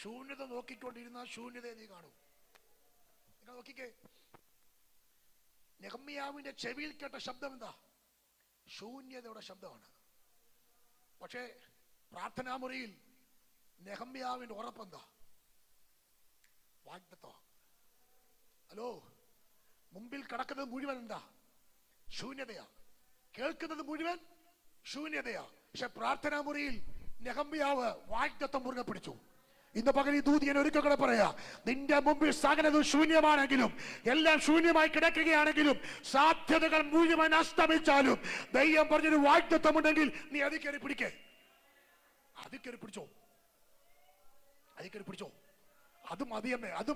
ശൂന്യത നോക്കിക്കൊണ്ടിരുന്ന ശൂന്യതയെ നീ കാണും. നിങ്ങൾ നോക്കിക്കേ, നെഹമ്യാവിന്റെ ചെവിയിൽ കേട്ട ശബ്ദം എന്താ? ശൂന്യതയുടെ ശബ്ദമാണ്. പക്ഷേ പ്രാർത്ഥനാമുറിയിൽ നെഹമ്യാവിന്റെ ഉറപ്പെന്താ? വാഗ്ദത്തം. ഹലോ, മുമ്പിൽ കിടക്കുന്നത് മുഴുവൻ എന്താ? ശൂന്യതയാ. കേൾക്കുന്നത് മുഴുവൻ ശൂന്യതയാ. പക്ഷെ പ്രാർത്ഥനാ മുറിയിൽ നെഹമ്യാവ് വാഗ്ദത്തം മുറുകെ പിടിച്ചു. ഇന്ന് പകൽ ഈ ദൂതിയെ ഒരിക്കൽ കൂടെ പറയാ, നിന്റെ മുമ്പിൽ സകലതും ശൂന്യമാണെങ്കിലും, എല്ലാം ശൂന്യമായി കിടക്കുകയാണെങ്കിലും, സാധ്യതകൾ മുഴുവൻ അസ്തമിച്ചാലും ദൈവം പറഞ്ഞൊരു വാഗ്ദത്തം ഉണ്ടെങ്കിൽ നീ അതിൽ കയറി പിടിച്ചോ. അത്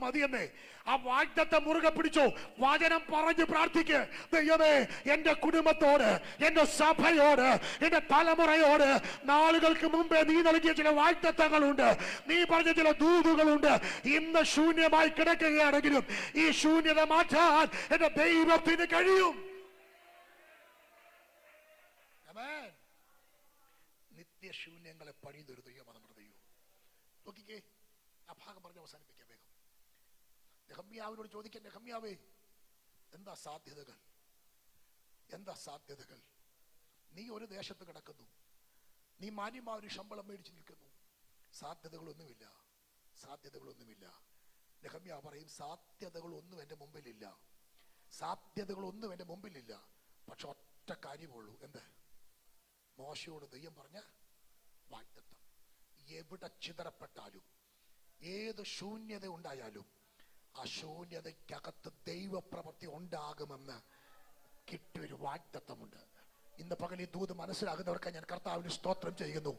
മതിയെന്നേ. ആ വാഗ്ദത്തം മുറുകെ പിടിച്ചോ. വചനം പറഞ്ഞ് പ്രാർത്ഥിക്ക്, ദൈവമേ, എന്റെ കുടുംബത്തോട്, എന്റെ സഭയോട്, എന്റെ തലമുറയോട് നാളുകൾക്ക് മുമ്പേ നീ നൽകിയ ചില വാഗ്ദത്തങ്ങളുണ്ട്, നീ പറഞ്ഞ ചില ദൂതുകളുണ്ട്. ഇന്ന് ശൂന്യമായി കിടക്കുകയാണെങ്കിലും ഈ ശൂന്യത മാറ്റാൻ എന്റെ ദൈവത്തിന് കഴിയും. നിത്യശൂന്യങ്ങളെ പണിതൊരു ദൈവമാണ് നമ്മുടെ ദൈവം. നോക്കിക്കേ, ആ ഭാഗം പറഞ്ഞ് അവസാനിപ്പിക്കാം വേഗം. നെഹമ്യാവിനോട് ചോദിക്കാൻ, നെഹമ്യാവേ, എന്താ സാധ്യതകൾ? നീ ഒരു ദേശത്ത് കിടക്കുന്നു, നീ മാന്യമായ ഒരു ശമ്പളം മേടിച്ച് നിൽക്കുന്നു, സാധ്യതകളൊന്നുമില്ല, സാധ്യതകളൊന്നുമില്ല. നെഹമ്യാ പറയും, സാധ്യതകളൊന്നും എൻ്റെ മുമ്പിലില്ല, സാധ്യതകളൊന്നും എൻ്റെ മുമ്പിലില്ല. പക്ഷെ ഒറ്റ കാര്യമുള്ളൂ, എന്ത്? മോശയോട് ദൈവം പറഞ്ഞ വാഗ്ദത്തം. എവിടെ ചിതറപ്പെട്ടാലും, ഏത് ശൂന്യത ഉണ്ടായാലും, ആ ശൂന്യതയ്ക്കകത്ത് ദൈവപ്രവൃത്തി ഉണ്ടാകുമെന്ന് കിട്ടിയൊരു വാഗ്ദത്തമുണ്ട്. ഇന്ന് പകൽ ഈ ദൂത് മനസ്സിലാകുന്നവർക്ക് ഞാൻ കർത്താവിന് സ്തോത്രം ചെയ്യുന്നു.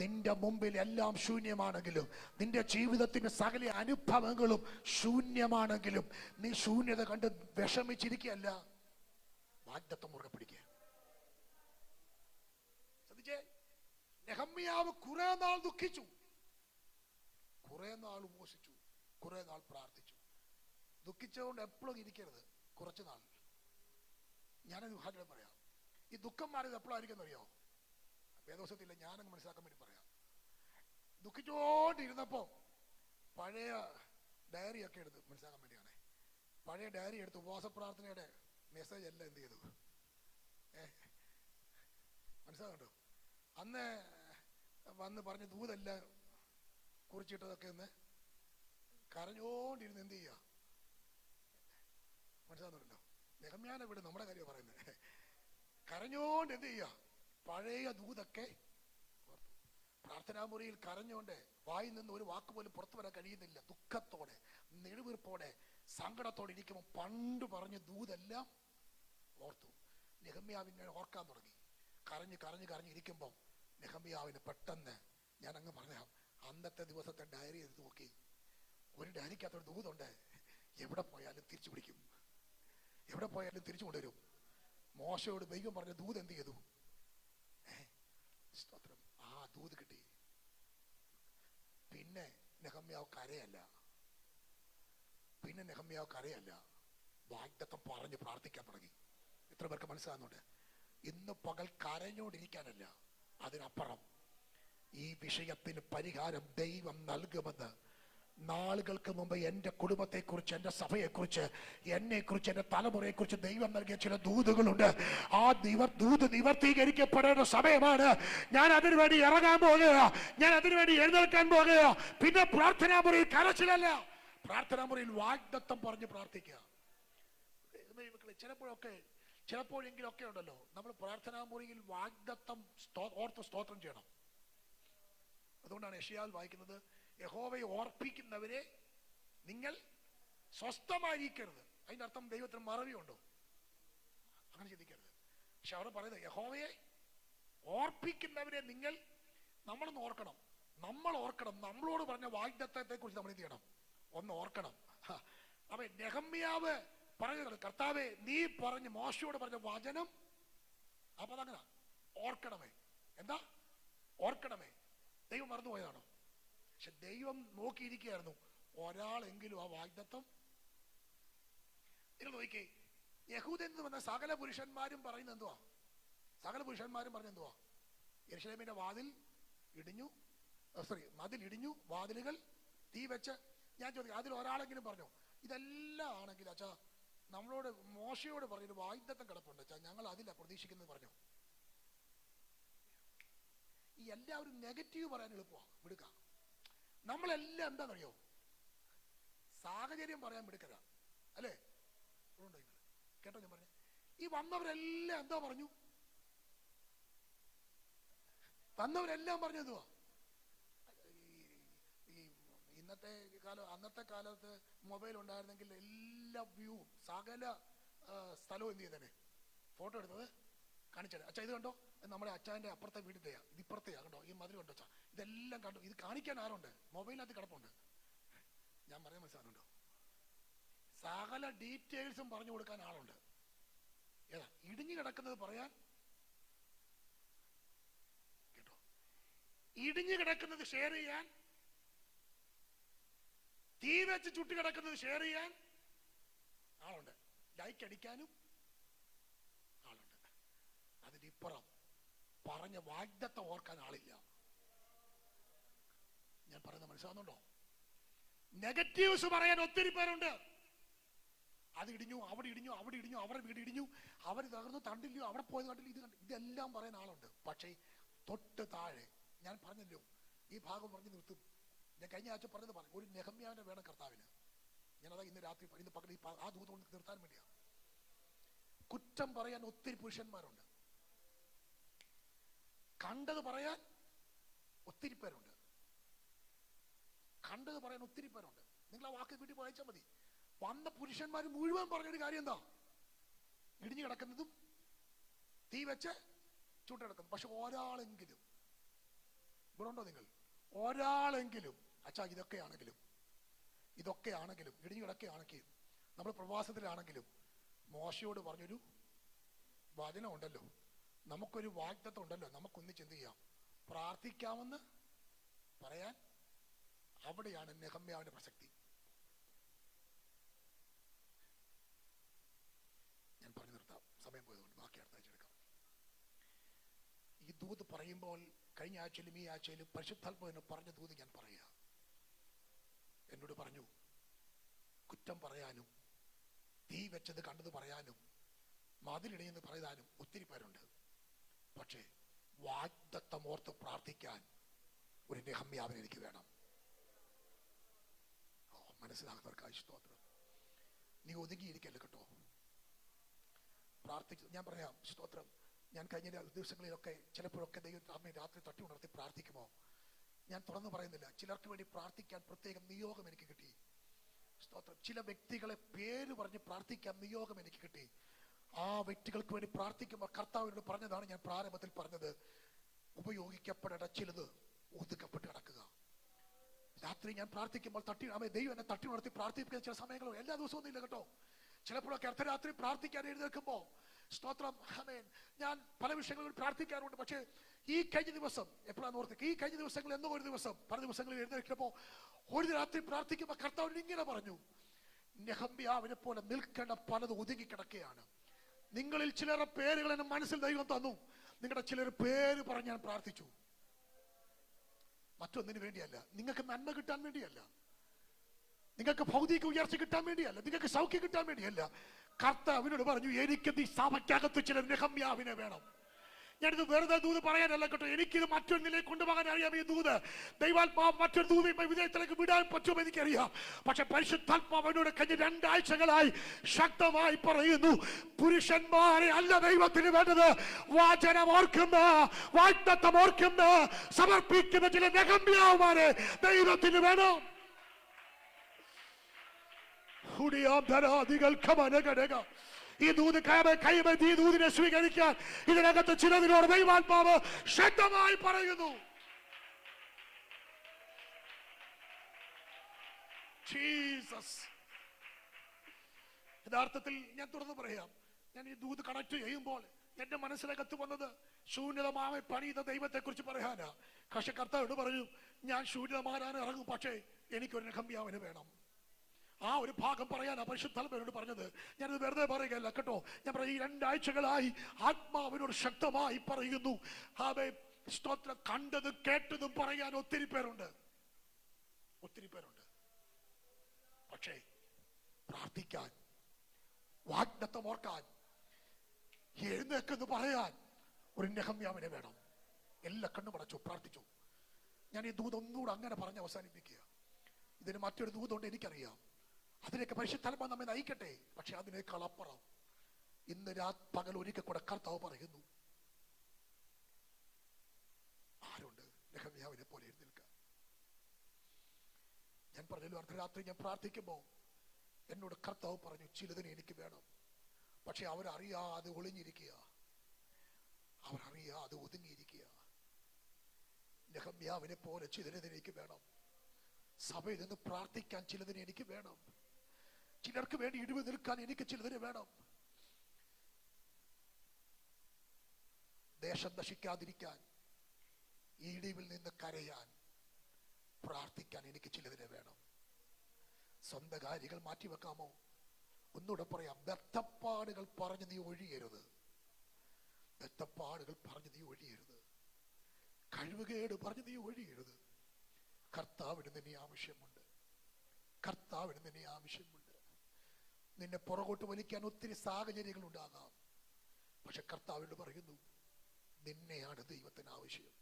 നിന്റെ മുമ്പിൽ എല്ലാം ശൂന്യമാണെങ്കിലും, നിന്റെ ജീവിതത്തിന്റെ സകല അനുഭവങ്ങളും ശൂന്യമാണെങ്കിലും, നീ ശൂന്യത കണ്ട് വിഷമിച്ചിരിക്കുകയല്ല, വാഗ്ദത്തം മുറുകെ പിടിക്കുക. ശ്രദ്ധിച്ചേ, നെഹമ്യാവ് കുറെ നാൾ ദുഃഖിച്ചു, കുറെ നാൾ ഉപവസിച്ചു, കുറെ നാൾ പ്രാർത്ഥിച്ചു. ദുഃഖിച്ചുകൊണ്ട് എപ്പോഴും ഇരിക്കരുത്, കുറച്ചു നാൾ. ഞാനൊരു ഉദാഹരണം പറയാം. ഈ ദുഃഖം മാറിയത് എപ്പോഴായിരിക്കും അറിയോ? വേദോസത്തില്ല, ഞാനങ്ങ് മനസ്സിലാക്കാൻ വേണ്ടി പറയാം. ദുഃഖിച്ചോണ്ടിരുന്നപ്പോ പഴയ ഡയറി ഒക്കെ എടുത്ത് മനസ്സിലാക്കാൻ വേണ്ടിയാണ്. പഴയ ഡയറി എടുത്ത് ഉപവാസ പ്രാർത്ഥനയുടെ മെസ്സേജ് എല്ലാം എന്ത് ചെയ്തു? മനസ്സിലാകണ്ടോ? അന്ന് വന്ന് പറഞ്ഞ ദൂതെല്ലാം കുറിച്ചിട്ടതൊക്കെ ഒന്ന് കരഞ്ഞോണ്ടിരുന്ന് എന്ത് ചെയ്യുക? മനസ്സിലാകുന്നുണ്ടല്ലോ? നെഹമ്യാനെ വിട്, നമ്മുടെ കാര്യം പറയുന്നത്. കരഞ്ഞോണ്ട് എന്ത് ചെയ്യുക? പഴയ ദൂതൊക്കെ പ്രാർത്ഥനാമുറിയിൽ കരഞ്ഞോണ്ട് വായിൽ നിന്ന് ഒരു വാക്ക് പോലും പുറത്തു വരാൻ കഴിയുന്നില്ല. ദുഃഖത്തോടെ, നെടുവീർപ്പോടെ, സങ്കടത്തോടെ ഇരിക്കുമ്പോൾ പണ്ട് പറഞ്ഞ ദൂതെല്ലാം ഓർത്തു. നെഹമ്യാവിനെ ഓർക്കാൻ തുടങ്ങി. കരഞ്ഞ് കരഞ്ഞ് കരഞ്ഞിരിക്കുമ്പോൾ നെഹമ്യാവിന് പെട്ടെന്ന്, ഞാൻ അങ്ങ് പറഞ്ഞ അന്നത്തെ ദിവസത്തെ ഡയറി എടുത്ത് നോക്കി. ഒരു ഡയറിക്കകത്തൊരു ദൂതുണ്ട്. എവിടെ പോയാലും തിരിച്ചു പിടിക്കും, എവിടെ പോയാലും തിരിച്ചു കൊണ്ടുവരും. മോശയോട് ദൈവം പറഞ്ഞ ദൂത് എന്ത് ചെയ്തു? സ്തോത്രം, ആ ദൂത് കിട്ടി. പിന്നെ നെഹമ്യാവ് കരയല്ല, പിന്നെ നെഹമ്യാവ് കരയല്ല, വാഗ്ദത്തം പറഞ്ഞ് പ്രാർത്ഥിക്കാൻ തുടങ്ങി. എത്ര പേർക്ക് മനസ്സിലാകുന്നുണ്ട്? ഇന്ന് പകൽ കരഞ്ഞോണ്ടിരിക്കാനല്ല, അതിനപ്പുറം ഈ വിഷയത്തിന് പരിഹാരം ദൈവം നൽകുമെന്ന് നാളുകൾക്ക് മുമ്പ് എൻ്റെ കുടുംബത്തെക്കുറിച്ച്, എൻ്റെ സഭയെക്കുറിച്ച്, എന്നെക്കുറിച്ച്, എൻ്റെ തലമുറയെക്കുറിച്ച് ദൈവം നൽകിയ ചില ദൂതുകളുണ്ട്. ആ ദൂത് നിവർത്തീകരിക്കപ്പെടേണ്ട സമയമാണ്. ഞാൻ അതിനുവേണ്ടി ഇറങ്ങാൻ പോകുക, ഞാൻ അതിനുവേണ്ടി എഴുന്നേൽക്കാൻ പോകുക. പിന്നെ പ്രാർത്ഥനാ മുറിയിൽ കരച്ചിലല്ല, പ്രാർത്ഥനാ മുറിയിൽ വാഗ്ദത്തം പറഞ്ഞ് പ്രാർത്ഥിക്കുക. ചിലപ്പോഴെങ്കിലും ഒക്കെ ഉണ്ടല്ലോ, നമ്മൾ പ്രാർത്ഥനാ മുറിയിൽ വാഗ്ദത്തം ഓർത്ത് സ്തോത്രം ചെയ്യണം. അതുകൊണ്ടാണ് യെശയ്യാവിൽ വായിക്കുന്നത്, യഹോവയെ ഓർപ്പിക്കുന്നവരെ നിങ്ങൾ സ്വസ്ഥമായിരിക്കരുത്. അതിന്റെ അർത്ഥം ദൈവത്തിന് മറവിയുണ്ടോ? അങ്ങനെ ചിന്തിക്കരുത്. പക്ഷെ അവിടെ പറയുന്നത്, യഹോവയെ ഓർപ്പിക്കുന്നവരെ നിങ്ങൾ, നമ്മളൊന്ന് ഓർക്കണം, നമ്മൾ ഓർക്കണം. നമ്മളോട് പറഞ്ഞ വാഗ്ദത്തത്തെ കുറിച്ച് നമ്മൾ എന്ത് ചെയ്യണം? ഒന്ന് ഓർക്കണം. അപ്പൊ നെഹമ്യാവ് പറഞ്ഞത്, കർത്താവേ നീ പറഞ്ഞ് മോശയോട് പറഞ്ഞ വചനം, അപ്പൊ അതങ്ങനെ ഓർക്കണമേ. എന്താ ഓർക്കണമേ? ദൈവം മറന്നുപോയതാണോ? പക്ഷെ ദൈവം നോക്കിയിരിക്കുകയായിരുന്നു, ഒരാളെങ്കിലും ആ വാഗ്ദത്തം. നിങ്ങൾ നോക്കിക്കേ, യഹൂദ എന്ന് പറഞ്ഞ സകല പുരുഷന്മാരും പറയുന്നത് എന്തുവാ? സകല പുരുഷന്മാരും പറഞ്ഞ എന്തുവാ? യെരൂശലേമിന്റെ വാതിൽ ഇടിഞ്ഞു, മതിൽ ഇടിഞ്ഞു, വാതിലുകൾ തീ വെച്ച്. ഞാൻ ചോദിക്കും, അതിൽ ഒരാളെങ്കിലും പറഞ്ഞോ? ഇതെല്ലാം ആണെങ്കിൽ അച്ഛാ, നമ്മളോട് മോശയോട് പറഞ്ഞൊരു വാഗ്ദത്തം കിടപ്പുണ്ട് അച്ഛാ, ഞങ്ങൾ അതില്ല പ്രതീക്ഷിക്കുന്നത് പറഞ്ഞോ? ഈ എല്ലാവരും നെഗറ്റീവ് പറയാൻ എളുപ്പമാണ്, മിടുക്കാം. നമ്മളെല്ലാം എന്താണെന്നറിയോ? സാഹചര്യം പറയാൻ മിടുക്കരാ, അല്ലേ? കേട്ടോ ഞാൻ പറഞ്ഞു? ഈ വന്നവരെല്ലാം എന്താ പറഞ്ഞു? വന്നവരെല്ലാം പറഞ്ഞു എന്തുവാ? ഇന്നത്തെ അന്നത്തെ കാലത്ത് മൊബൈൽ ഉണ്ടായിരുന്നെങ്കിൽ എല്ലാ വ്യൂവും, സകല സ്ഥലവും എന്ത് ചെയ്തേനെ? ഫോട്ടോ എടുത്തത് കാണിച്ചത്. അച്ഛാ ഇത് കണ്ടോ, നമ്മുടെ അച്ഛൻ്റെ അപ്പുറത്തെ വീടിന്റെയാ, ഇത് ഇപ്പുറത്തെയാ, കണ്ടോ ഈ മതിൽ കണ്ടോ അച്ഛാ, ഇതെല്ലാം കണ്ടു. ഇത് കാണിക്കാൻ ആരുണ്ട്? മൊബൈലിനകത്ത് കിടപ്പുണ്ട്. ഞാൻ പറയാൻ മനസ്സിലാകുന്നുണ്ടോ? സകല ഡീറ്റെയിൽസും പറഞ്ഞു കൊടുക്കാൻ ആളുണ്ട്. ഏതാ ഇടിഞ്ഞു കിടക്കുന്നത് പറയാൻ? കേട്ടോ, ഇടിഞ്ഞു കിടക്കുന്നത് ഷെയർ ചെയ്യാൻ, തീ വെച്ച് ചുട്ടി കിടക്കുന്നത് ഷെയർ ചെയ്യാൻ ആളുണ്ട്. ലൈക്ക് അടിക്കാനും ആളുണ്ട്. അതിനിപ്പുറം പറഞ്ഞ വാഗ്ദത്തം ഓർക്കാൻ ആളില്ല. ഞാൻ പറയുന്നത് മനസ്സിലാകുന്നുണ്ടോ? നെഗറ്റീവ്സ് പറയാൻ ഒത്തിരി പേരുണ്ട്. അത് ഇടിഞ്ഞു, അവിടെ ഇടിഞ്ഞു, അവിടെ ഇടിഞ്ഞു, അവരുടെ വീട് ഇടിഞ്ഞു, അവർ തകർന്നു, തണ്ടില്ലയോ, അവിടെ പോയത് കണ്ടില്ല, ഇത് കണ്ടില്ല, ഇതെല്ലാം പറയാൻ ആളുണ്ട്. പക്ഷേ തൊട്ട് താഴെ ഞാൻ പറഞ്ഞല്ലോ, ഈ ഭാഗം പറഞ്ഞു നിർത്തും. ഞാൻ കഴിഞ്ഞ ആഴ്ച പറഞ്ഞത് പറഞ്ഞു, ഒരു നെഹമ്യാവിനെ വേണം കർത്താവിന്. ഞാനതാ ഇന്ന് രാത്രി ഇന്ന് പകൽ ആ ദൂത് കൊണ്ട് നിർത്താൻ വേണ്ടിയാ. കുറ്റം പറയാൻ ഒത്തിരി പുരുഷന്മാരുണ്ട്, കണ്ടത് പറയാൻ ഒത്തിരി പേരുണ്ട്. കണ്ടത് പറയാൻ ഒത്തിരി പേരുണ്ട്. നിങ്ങൾ ആ വാക്ക് വീട്ടിൽ വായിച്ചാൽ മതി. വന്ന പുരുഷന്മാർ മുഴുവൻ പറഞ്ഞൊരു കാര്യം എന്താ? ഇടിഞ്ഞു കിടക്കുന്നതും തീ വെച്ച് ചൂട്ടിടക്കുന്നു. പക്ഷെ ഒരാളെങ്കിലും, ഇവിടെ ഉണ്ടോ നിങ്ങൾ? ഒരാളെങ്കിലും അച്ഛാ ഇതൊക്കെയാണെങ്കിലും ഇടിഞ്ഞു കിടക്കുകയാണെങ്കിലും നമ്മൾ പ്രവാസത്തിലാണെങ്കിലും മോശയോട് പറഞ്ഞൊരു വചനം ഉണ്ടല്ലോ, നമുക്കൊരു വാഗ്ദത്തം ഉണ്ടല്ലോ, നമുക്കൊന്നിച്ച് എന്ത് ചെയ്യാം? പ്രാർത്ഥിക്കാമെന്ന് പറയാൻ. അവിടെയാണ് നെഹമ്യാവിന്റെ പ്രസക്തി. ഞാൻ പറഞ്ഞു നിർത്താം, സമയം പോയതുകൊണ്ട് ബാക്കി അടുത്ത ആഴ്ച എടുക്കാം. ഈ ദൂത് പറയുമ്പോൾ കഴിഞ്ഞ ആഴ്ചയിലും ഈ ആഴ്ചയിലും പരിശുദ്ധാത്മാവിനെ പറഞ്ഞ ദൂത് ഞാൻ പറയുക. എന്നോട് പറഞ്ഞു, കുറ്റം പറയാനും തീ വെച്ചത് കണ്ടത് പറയാനും മതിലിടയെന്ന് പറയാനും ഒത്തിരി പേരുണ്ട്. പക്ഷേ വാഗ്ദത്തം ഓർത്ത് പ്രാർത്ഥിക്കാൻ ഒരു നെഹമ്യാവിനെ എനിക്ക് വേണം. മനസ്സിലാകുന്നവർക്കായി സ്തോത്രം. നീ ഒതുങ്ങിയിരിക്കല്ലേ കേട്ടോ, പ്രാർത്ഥിച്ചു. ഞാൻ പറയാം സ്തോത്രം. ഞാൻ കഴിഞ്ഞ ദിവസങ്ങളിലൊക്കെ ചിലപ്പോഴൊക്കെ ദൈവം രാത്രി തട്ടി ഉണർത്തി പ്രാർത്ഥിക്കുമോ? ഞാൻ തുറന്നു പറയുന്നില്ല. ചിലർക്ക് വേണ്ടി പ്രാർത്ഥിക്കാൻ പ്രത്യേകം നിയോഗം എനിക്ക് കിട്ടി. സ്തോത്രം. ചില വ്യക്തികളെ പേര് പറഞ്ഞ് പ്രാർത്ഥിക്കാൻ നിയോഗം എനിക്ക് കിട്ടി. ആ വ്യക്തികൾക്ക് വേണ്ടി പ്രാർത്ഥിക്കുമ്പോൾ കർത്താവിനോട് പറഞ്ഞതാണ് ഞാൻ പ്രാരംഭത്തിൽ പറഞ്ഞത്, ഉപയോഗിക്കപ്പെടേണ്ട ചിലത് ഒതുക്കപ്പെട്ട് കിടക്കുക. രാത്രി ഞാൻ പ്രാർത്ഥിക്കുമ്പോൾ ദൈവം എന്നെ തട്ടി ഉണർത്തി പ്രാർത്ഥിപ്പിക്കുന്ന ചില സമയങ്ങളും, എല്ലാ ദിവസവും ഒന്നും ഇല്ല കേട്ടോ. ചിലപ്പോഴൊക്കെ അർദ്ധരാത്രി പ്രാർത്ഥിക്കാൻ എഴുന്നേൽക്കുമ്പോ സ്തോത്രം ആമേൻ, ഞാൻ പല വിഷയങ്ങളിൽ പ്രാർത്ഥിക്കാറുണ്ട്. പക്ഷേ ഈ കഴിഞ്ഞ ദിവസം എപ്പോഴാണ് ഓർത്തേക്ക്, ഈ കഴിഞ്ഞ ദിവസങ്ങളിൽ എന്നോ ഒരു ദിവസം പല ദിവസങ്ങളിൽ എഴുന്നേൽക്കുമ്പോ ഒരു രാത്രി പ്രാർത്ഥിക്കുമ്പോൾ കർത്താവിന് ഇങ്ങനെ പറഞ്ഞു, നെഹമ്യാവിനെ പോലെ നിൽക്കേണ്ട പലത് ഒതുങ്ങിക്കിടക്കുകയാണ്. നിങ്ങളിൽ ചിലരുടെ പേരുകൾ എന്നെ മനസ്സിൽ ദൈവം തന്നു. നിങ്ങളുടെ ചിലർ പേര് പറഞ്ഞ് ഞാൻ പ്രാർത്ഥിച്ചു. മറ്റൊന്നിനു വേണ്ടിയല്ല, നിങ്ങൾക്ക് നന്മ കിട്ടാൻ വേണ്ടിയല്ല, നിങ്ങൾക്ക് ഭൗതിക ഉയർച്ച കിട്ടാൻ വേണ്ടിയല്ല, നിങ്ങൾക്ക് സൗഖ്യം കിട്ടാൻ വേണ്ടിയല്ല. കർത്താവിനോട് പറഞ്ഞു, എനിക്ക് നീ സഭയ്ക്കകത്ത് ചില നെഹമ്യാവിനെ വേണം. ഞാനിത് വെറുതെ ദൂത് പറയാനല്ല കേട്ടോ, എനിക്കിത് മറ്റൊന്നിലേക്ക് കൊണ്ടുപോകാൻ അറിയാം. ഈ ദൂത് ദൈവാത്മാവ് മറ്റൊരു ദൂത് വിജയത്തിലേക്ക് വിടാൻ പറ്റുമെന്ന് എനിക്കറിയാം. പക്ഷെ പരിശുദ്ധാത്മാവിനോട് കഴിഞ്ഞ 2 ആഴ്ചകളായി ശക്തമായി പറയുന്നു, പുരുഷന്മാരെ അല്ല ദൈവത്തിന് വേണ്ടത്, വാചനം ഓർക്കുന്ന, വാഗ്ദത്തം ഓർക്കുന്ന, സമർപ്പിക്കുന്ന ചില നെഹമ്യാവന്മാരെ ദൈവത്തിന് വേണം. ഈ ദൂത് കൈമതി, ഈ ദൂതിനെ സ്വീകരിക്കാൻ ഇതിനകത്ത് ചിലതിനോട് ദൈവാത്മാവ് ശക്തമായി പറയുന്നു. ജീസസ്. യഥാർത്ഥത്തിൽ ഞാൻ തുറന്നു പറയാം, ഞാൻ ഈ ദൂത് കണക്ട് ചെയ്യുമ്പോൾ എന്റെ മനസ്സിനകത്ത് വന്നത് ശൂന്യതമായി പണിയുന്ന ദൈവത്തെ കുറിച്ച് പറയാനാ. പക്ഷെ കർത്താവ് പറഞ്ഞു, ഞാൻ ശൂന്യതമാരാൻ ഇറങ്ങും, പക്ഷേ എനിക്കൊരു നെഹമ്യാവിനെ വേണം. ആ ഒരു ഭാഗം പറയാനാ പരിശുദ്ധാത്മാവിനോട് പറഞ്ഞത്. ഞാനിത് വെറുതെ പറയുകയല്ല കേട്ടോ. ഞാൻ പറയും, ഈ 2 ആഴ്ചകളായി ആത്മാവിനോട് ശക്തമായി പറയുന്നു. സ്തോത്രം. കണ്ടതും കേട്ടതും പറയാൻ ഒത്തിരി പേരുണ്ട്. പക്ഷേ പ്രാർത്ഥിക്കാൻ, വാഗ്ദത്തം ഓർക്കാൻ, എഴുന്നേക്കെന്ന് പറയാൻ ഒരു നെഹമ്യാവിനെ വേണം. എല്ലാ കണ്ണും അടച്ചു പ്രാർത്ഥിച്ചു. ഞാൻ ഈ ദൂത് ഒന്നുകൂടെ അങ്ങനെ പറഞ്ഞ് അവസാനിപ്പിക്കുക. ഇതിന് മറ്റൊരു ദൂതുണ്ട്, എനിക്കറിയാം. അതിലേക്ക് പരിശുദ്ധാത്മാവ് നമ്മെ നയിക്കട്ടെ. പക്ഷെ അതിനേക്കാൾ അപ്പുറം ഇന്ന് പകൽ ഒരിക്കൽ കൂടെ കർത്താവ് പറയുന്നു, ആരുണ്ട് നെഹമ്യാവിനെ പോലെ എഴുന്നേൽക്കാൻ? ഞാൻ പറഞ്ഞല്ലോ, അർദ്ധരാത്രി ഞാൻ പ്രാർത്ഥിക്കുമ്പോ എന്നോട് കർത്താവ് പറഞ്ഞു, ചിലതിനെ എനിക്ക് വേണം. പക്ഷെ അവരറിയാതെ ഒളിഞ്ഞിരിക്കുക, അവരറിയാതെ ഒതുങ്ങിയിരിക്കുക. നെഹമ്യാവിനെ പോലെ ചിലതിനെ എനിക്ക് വേണം. സഭയിൽ നിന്ന് പ്രാർത്ഥിക്കാൻ ചിലതിനെ എനിക്ക് വേണം. ചിലർക്ക് വേണ്ടി ഇടിവ് നിൽക്കാൻ എനിക്ക് ചിലതിനെ വേണം. ദേശം നശിക്കാതിരിക്കാൻ, ഈ ഇടിവിൽ നിന്ന് കരയാൻ, പ്രാർത്ഥിക്കാൻ എനിക്ക് ചിലതിനെ വേണം. സ്വന്തം കാര്യങ്ങൾ മാറ്റിവെക്കാമോ? ഒന്നുകൂടെ പറയാം, ബദ്ധപ്പാടുകൾ പറഞ്ഞ് നീ ഒഴിയരുത്. ബദ്ധപ്പാടുകൾ പറഞ്ഞ് നീ ഒഴിയരുത്. കഴിവുകേട് പറഞ്ഞ് നീ ഒഴിയരുത്. കർത്താവിന് നിന്നെ ആവശ്യമുണ്ട്. കർത്താവിന് നിന്നെ ആവശ്യമുണ്ട്. നിന്നെ പുറകോട്ട് വലിക്കാൻ ഒത്തിരി സാഹചര്യങ്ങൾ ഉണ്ടാകാം. പക്ഷെ കർത്താവിനോട് പറയുന്നു, നിന്നെയാണ് ദൈവത്തിന് ആവശ്യം.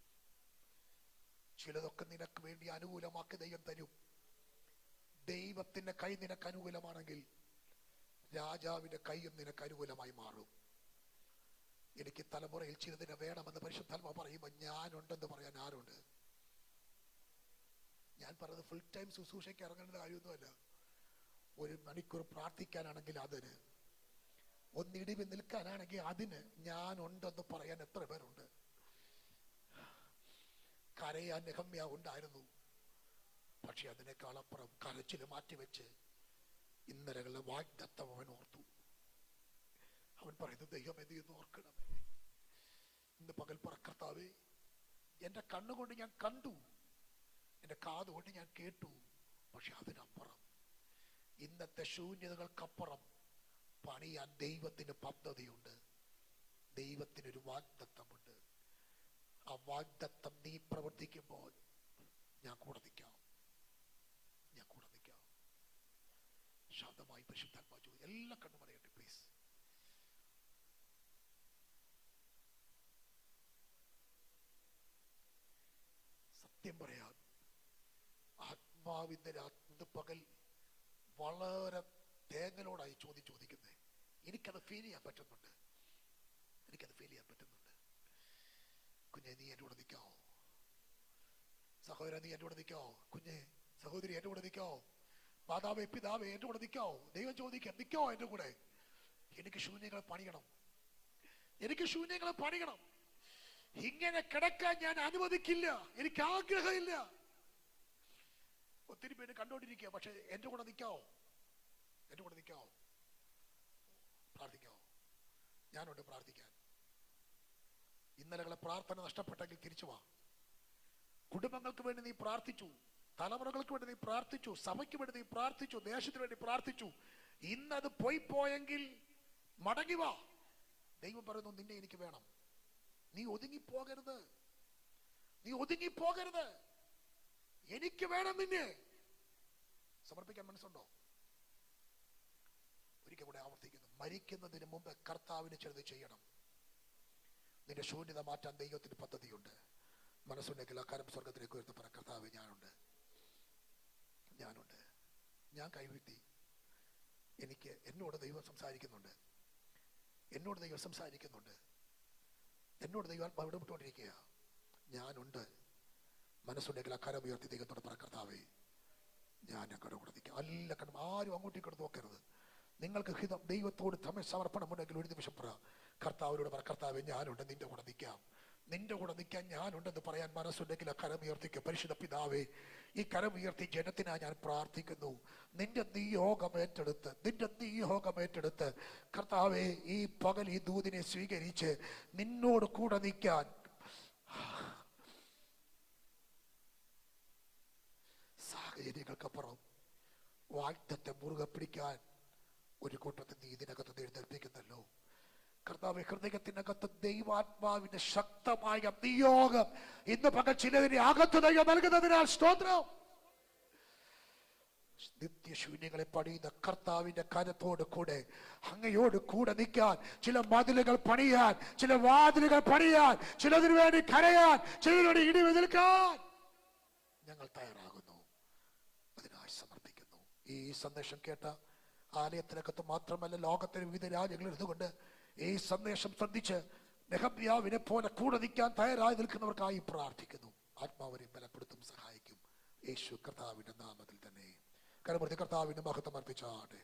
ചിലതൊക്കെ നിനക്ക് വേണ്ടി അനുകൂലമാക്കി ദൈവം തരും. ദൈവത്തിന്റെ കൈ നിനക്ക് അനുകൂലമാണെങ്കിൽ രാജാവിന്റെ കൈയും നിനക്ക് അനുകൂലമായി മാറും. എനിക്ക് തലമുറയിൽ ചിലതിനെ വേണമെന്ന് പരിശുദ്ധാത്മാവ് പറയുമ്പോൾ ഞാനുണ്ടെന്ന് പറയാൻ ആരുണ്ട്? ഞാൻ പറയുന്നത് ഫുൾ ടൈം ശുശ്രൂഷയ്ക്ക് ഇറങ്ങേണ്ട കാര്യമൊന്നുമല്ല. 1 മണിക്കൂർ പ്രാർത്ഥിക്കാനാണെങ്കിൽ അതിന്, ഒന്നിടിവ് നിൽക്കാനാണെങ്കിൽ അതിന് ഞാനുണ്ടെന്ന് പറയാൻ എത്ര പേരുണ്ട്? കരയാൻ നെഹമ്യാ ഉണ്ടായിരുന്നു. പക്ഷെ അതിനേക്കാൾ അപ്പുറം കരച്ചില് മാറ്റിവെച്ച് ഇന്നലകളുടെ വാഗ്ദത്തം അവൻ ഓർത്തു. അവൻ പറയുന്നത്, ദൈവം എന്ത് ചെയ്യുന്നു ഓർക്കണമേ. ഇന്ന് പകൽ പറ, കർത്താവേ, എന്റെ കണ്ണുകൊണ്ട് ഞാൻ കണ്ടു, എന്റെ കാതുകൊണ്ട് ഞാൻ കേട്ടു, പക്ഷെ അതിനപ്പുറം, ഇന്നത്തെ ശൂന്യതകൾക്കപ്പുറം പണിയാൻ ദൈവത്തിന് പദ്ധതിയുണ്ട്. ദൈവത്തിനൊരു വാഗ്ദത്തമുണ്ട്. ആ വാഗ്ദത്തം നീ പ്രവർത്തിക്കുമ്പോൾ ഞാൻ കൂടെ നിൽക്കാം, ഞാൻ കൂടെ നിൽക്കാം. ശാന്തമായി പരിശുദ്ധാത്മാവ് ചോദിച്ചു. എല്ലാ കണ്ണും അടയട്ടെ പ്ലീസ്. സത്യം പറയാം, ആത്മാവിന്റെ രാത്രി പകൽ വളരെ തേങ്ങലോടായി ചോദിക്കുന്നത്. എനിക്കത് ഫീൽ ചെയ്യാൻ പറ്റുന്നുണ്ട്. കുഞ്ഞെ, നീ എൻ്റെ കൂടെ നിൽക്കാവോ? സഹോദര, നീ എൻ്റെ കൂടെ നിൽക്കാവോ? കുഞ്ഞെ, സഹോദരി, എൻ്റെ കൂടെ നിൽക്കാവോ? മാതാവേ, പിതാവേ, എൻ്റെ കൂടെ നിൽക്കാവോ? ദൈവം ചോദിക്കാം, നിൽക്കാവോ എൻ്റെ കൂടെ? എനിക്ക് ശൂന്യങ്ങളെ പണിയണം. ഇങ്ങനെ കിടക്കാൻ ഞാൻ അനുവദിക്കില്ല. എനിക്ക് ആഗ്രഹമില്ല. ഒത്തിരി പേര് കണ്ടോണ്ടിരിക്കുക. പക്ഷെ എൻ്റെ കൂടെ നിൽക്കാവോ? പ്രാർത്ഥിക്കാവോ? ഞാനുണ്ട് പ്രാർത്ഥിക്കാൻ. ഇന്നലകളെ പ്രാർത്ഥന നഷ്ടപ്പെട്ടെങ്കിൽ തിരിച്ചു വാ. കുടുംബങ്ങൾക്ക് വേണ്ടി നീ പ്രാർത്ഥിച്ചു, തലമുറകൾക്ക് വേണ്ടി നീ പ്രാർത്ഥിച്ചു, സഭയ്ക്ക് വേണ്ടി നീ പ്രാർത്ഥിച്ചു, ദേശത്തിന് വേണ്ടി പ്രാർത്ഥിച്ചു. ഇന്നത് പോയെങ്കിൽ മടങ്ങി വാ. ദൈവം പറയുന്നു, നിന്നെ എനിക്ക് വേണം. നീ ഒതുങ്ങിപ്പോകരുത്. എനിക്ക് വേണം നിന്നെ. സമർപ്പിക്കാൻ മനസ്സുണ്ടോ? ഒരിക്കൽ കൂടെ ആവർത്തിക്കുന്നു, മരിക്കുന്നതിന് മുമ്പ് കർത്താവിന് ചിലത് ചെയ്യണം. നിന്റെ ശൂന്യത മാറ്റാൻ ദൈവത്തിന് പദ്ധതിയുണ്ട്. മനസ്സുണ്ടെങ്കിൽ അക്കാരം സ്വർഗത്തിലേക്ക് ഉയർത്തി പറ, കർത്താവ്, ഞാനുണ്ട്. ഞാൻ കൈവിട്ടി. എന്നോട് ദൈവം സംസാരിക്കുന്നുണ്ട്. എന്നോട് ദൈവം ഇടപെട്ടുകൊണ്ടിരിക്കുക. ഞാനുണ്ട്. മനസ്സുണ്ടെങ്കിൽ അക്കാരം ഉയർത്തി ദൈവത്തോട് പറ, കർത്താവേ, ഞാൻ ഞങ്ങളുടെ കൂടെ നിൽക്കാം. എല്ലാ കണ്ടും ആരും അങ്ങോട്ടും ഇങ്ങോട്ട് നോക്കരുത്. നിങ്ങൾക്ക് ഹിതം ദൈവത്തോട് തമ്മിൽ സമർപ്പണമുണ്ടെങ്കിൽ ഒരു നിമിഷം പറ, കർത്താവിനോട് പറ, കർത്താവേ, ഞാനുണ്ട്, നിന്റെ കൂടെ നിൽക്കാൻ ഞാനുണ്ടെന്ന് പറയാൻ മനസ്സുണ്ടെങ്കിൽ ആ കരം ഉയർത്തിക്കുക. പരിശുദ്ധ പിതാവേ, ഈ കരം ഉയർത്തി ജനത്തിനായി ഞാൻ പ്രാർത്ഥിക്കുന്നു. നിന്റെ നിയോഗം ഏറ്റെടുത്ത് കർത്താവേ, ഈ പകൽ ഈ ദൂതിനെ സ്വീകരിച്ച് നിന്നോട് കൂടെ നിൽക്കാൻ സാഹചര്യങ്ങൾക്കപ്പുറം വാഗ്ദത്തത്തെ മുറുകെ പിടിക്കാൻ ഒരു കൂട്ടത്തെ നീ ഇതിനകത്ത് എഴുന്നേൽപ്പിക്കുന്നല്ലോ. കർത്താവ്, ഹൃദയത്തിനകത്ത് ദൈവാത്മാവിന്റെ ശക്തമായ നിയോഗം ഇന്ന് പകൽ ചിലതിനെ അകത്ത് ദൈവം നൽകുന്നതിനാൽ സ്തോത്രം. നിത്യശൂന്യങ്ങളെ പണിയുന്ന കർത്താവിന്റെ കരത്തോട് കൂടെ അങ്ങയോട് കൂടെ നിൽക്കാൻ, ചില മതിലുകൾ പണിയാൻ, ചില വാതിലുകൾ പണിയാൻ, ചിലതിനു വേണ്ടി കരയാൻ, ചിലതിനോട് ഇടിവ് നിൽക്കാൻ ഞങ്ങൾ തയ്യാറാകുന്നു. അതിനായി സമർപ്പിക്കുന്നു. ഈ സന്ദേശം കേട്ട ആലയത്തിനകത്ത് മാത്രമല്ല, ലോകത്തിലെ വിവിധ രാജ്യങ്ങളിൽ ഇരുന്നുകൊണ്ട് ഈ സന്ദേശം ശ്രദ്ധിച്ച് നെഹമ്യാവിനെ പോലെ കൂടെ നിൽക്കാൻ തയ്യാറായി നിൽക്കുന്നവർക്കായി പ്രാർത്ഥിക്കുന്നു. ആത്മാവിനെ ബലപ്പെടുത്തും, സഹായിക്കും. യേശു കർത്താവിന്റെ നാമത്തിൽ തന്നെ കരമൂർത്തി കർത്താവിന്റെ മഹത്വം അർപ്പിച്ചാട്ടെ.